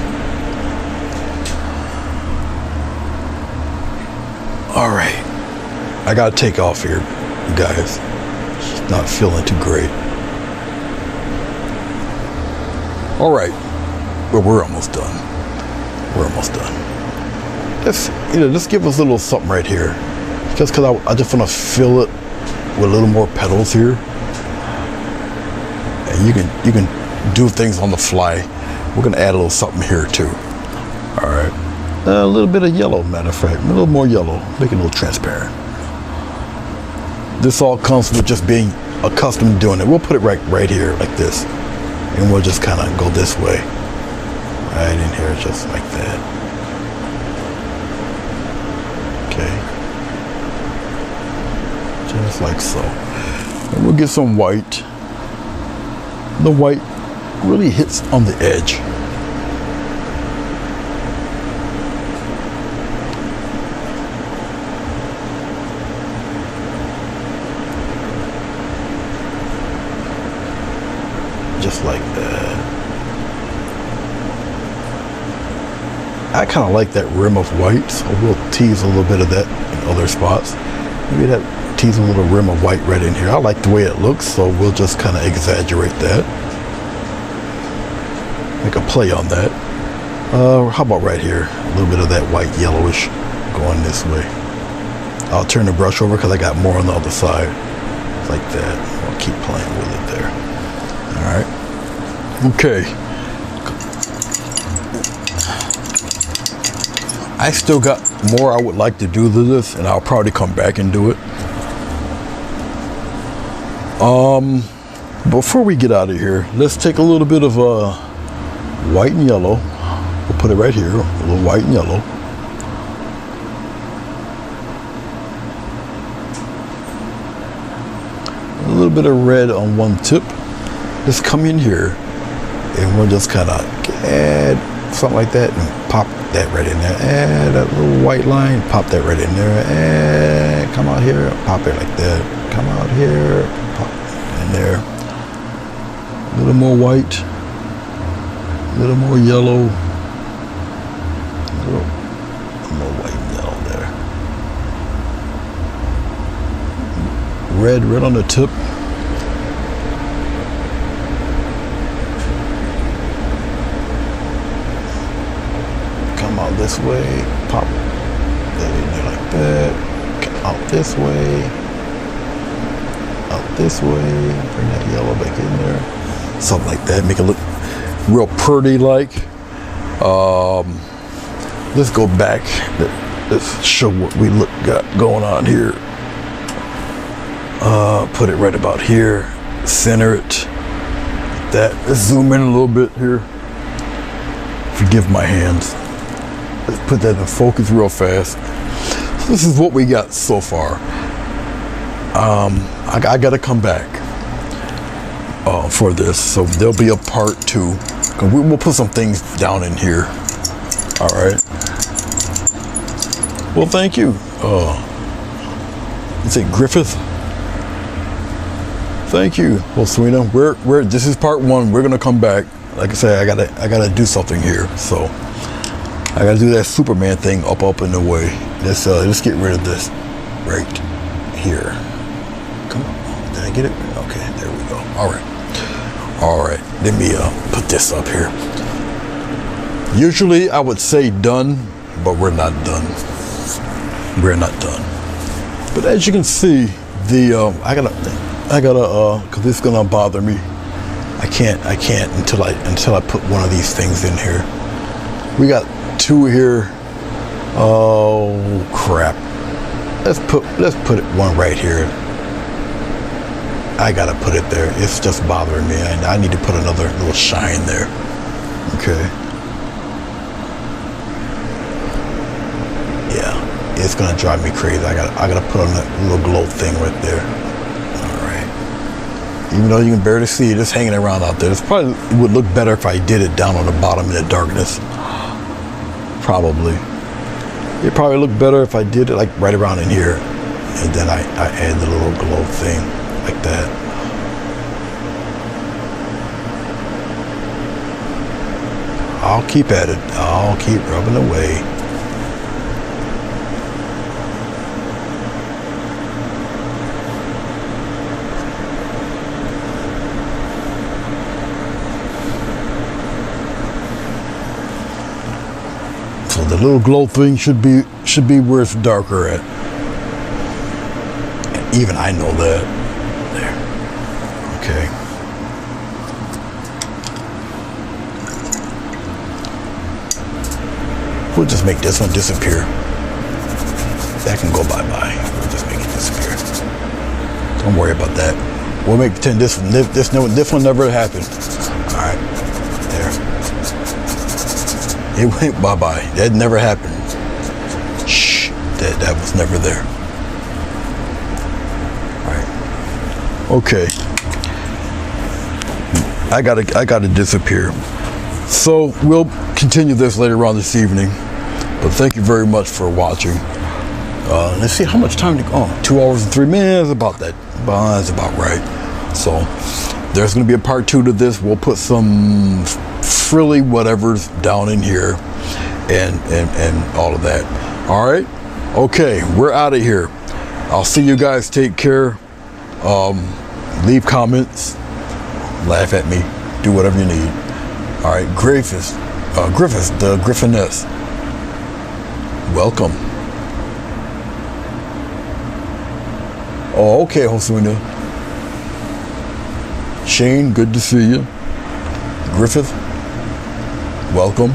All right, I gotta take off here, you guys. She's not feeling too great. All right, well, we're almost done. We're almost done. Just give us a little something right here. Just because I just want to fill it with a little more petals here. And you can do things on the fly. We're gonna add a little something here too. All right, a little bit of yellow, matter of fact, a little more yellow, make it a little transparent. This all comes with just being accustomed to doing it. We'll put it right here like this. And we'll just kind of go this way. Right in here, just like that. Okay. Just like so. And we'll get some white. The white really hits on the edge. Just like that. I kind of like that rim of white, so we'll tease a little bit of that in other spots. Maybe that tease a little rim of white right in here. I like the way it looks, so we'll just kind of exaggerate that. Make a play on that. How about right here? A little bit of that white yellowish going this way. I'll turn the brush over because I got more on the other side. Like that. I'll keep playing with it there. All right. Okay. I still got more I would like to do to this, and I'll probably come back and do it. Before we get out of here, let's take a little bit of white and yellow. We'll put it right here, a little white and yellow. A little bit of red on one tip. Just come in here and we'll just kind of add something like that and pop that right in there. Add that little white line, pop that right in there. And come out here, pop it like that. Come out here, pop in there. A little more white, a little more yellow, a little more white and yellow there. Red on the tip. Out this way, pop that in there like that. Out this way, bring that yellow back in there. Something like that, make it look real pretty like. Let's go back. Let's show what we got going on here. Put it right about here, center it. That. Let's zoom in a little bit here. Forgive my hands. Let's put that in focus real fast. This is what we got so far. I gotta come back for this, so there'll be a part 2. We'll put some things down in here. All right. Well, thank you. Is it Griffith? Thank you. Well, Serena, we're this is part one. We're gonna come back. Like I said, I gotta do something here. So I gotta do that Superman thing up and away. Let's get rid of this right here. Come on. Did I get it? Okay, there we go. All right. Let me put this up here. Usually I would say done, but we're not done. We're not done. But as you can see, the I gotta cause it's gonna bother me. I can't until I put one of these things in here. We got two here. Oh crap. Let's put it one right here. I gotta put it there. It's just bothering me. I need to put another little shine there. Okay. Yeah, it's gonna drive me crazy. I gotta put on a little glow thing right there. All right. Even though you can barely see it, it's hanging around out there. It probably would look better if I did it down on the bottom in the darkness. Probably. It probably look better if I did it like right around in here, and then I add the little glow thing like that. I'll keep at it. I'll keep rubbing away. So the little glow thing should be where it's darker at. And even I know that. There. Okay. We'll just make this one disappear. That can go bye-bye. We'll just make it disappear. Don't worry about that. We'll make pretend this one never happened. All right. There. It went bye-bye. That never happened. Shh. That was never there. All right. Okay. I gotta disappear. So we'll continue this later on this evening. But thank you very much for watching. Let's see how much time to go. Oh, 2 hours and 3 minutes. About that. That's about right. So there's gonna be a part 2 to this. We'll put some frilly whatever's down in here and all of that. All right. Okay, we're out of here. I'll see you guys. Take care. Leave comments, laugh at me, do whatever you need. All right, Griffith, the Griffiness, welcome. Oh, okay, Josuna. Shane, good to see you. Griffith, welcome.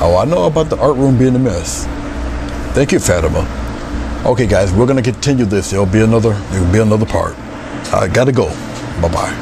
Oh, I know about the art room being a mess. Thank you, Fatima. Okay, guys, we're gonna continue this. There'll be another part. I gotta go. Bye-bye.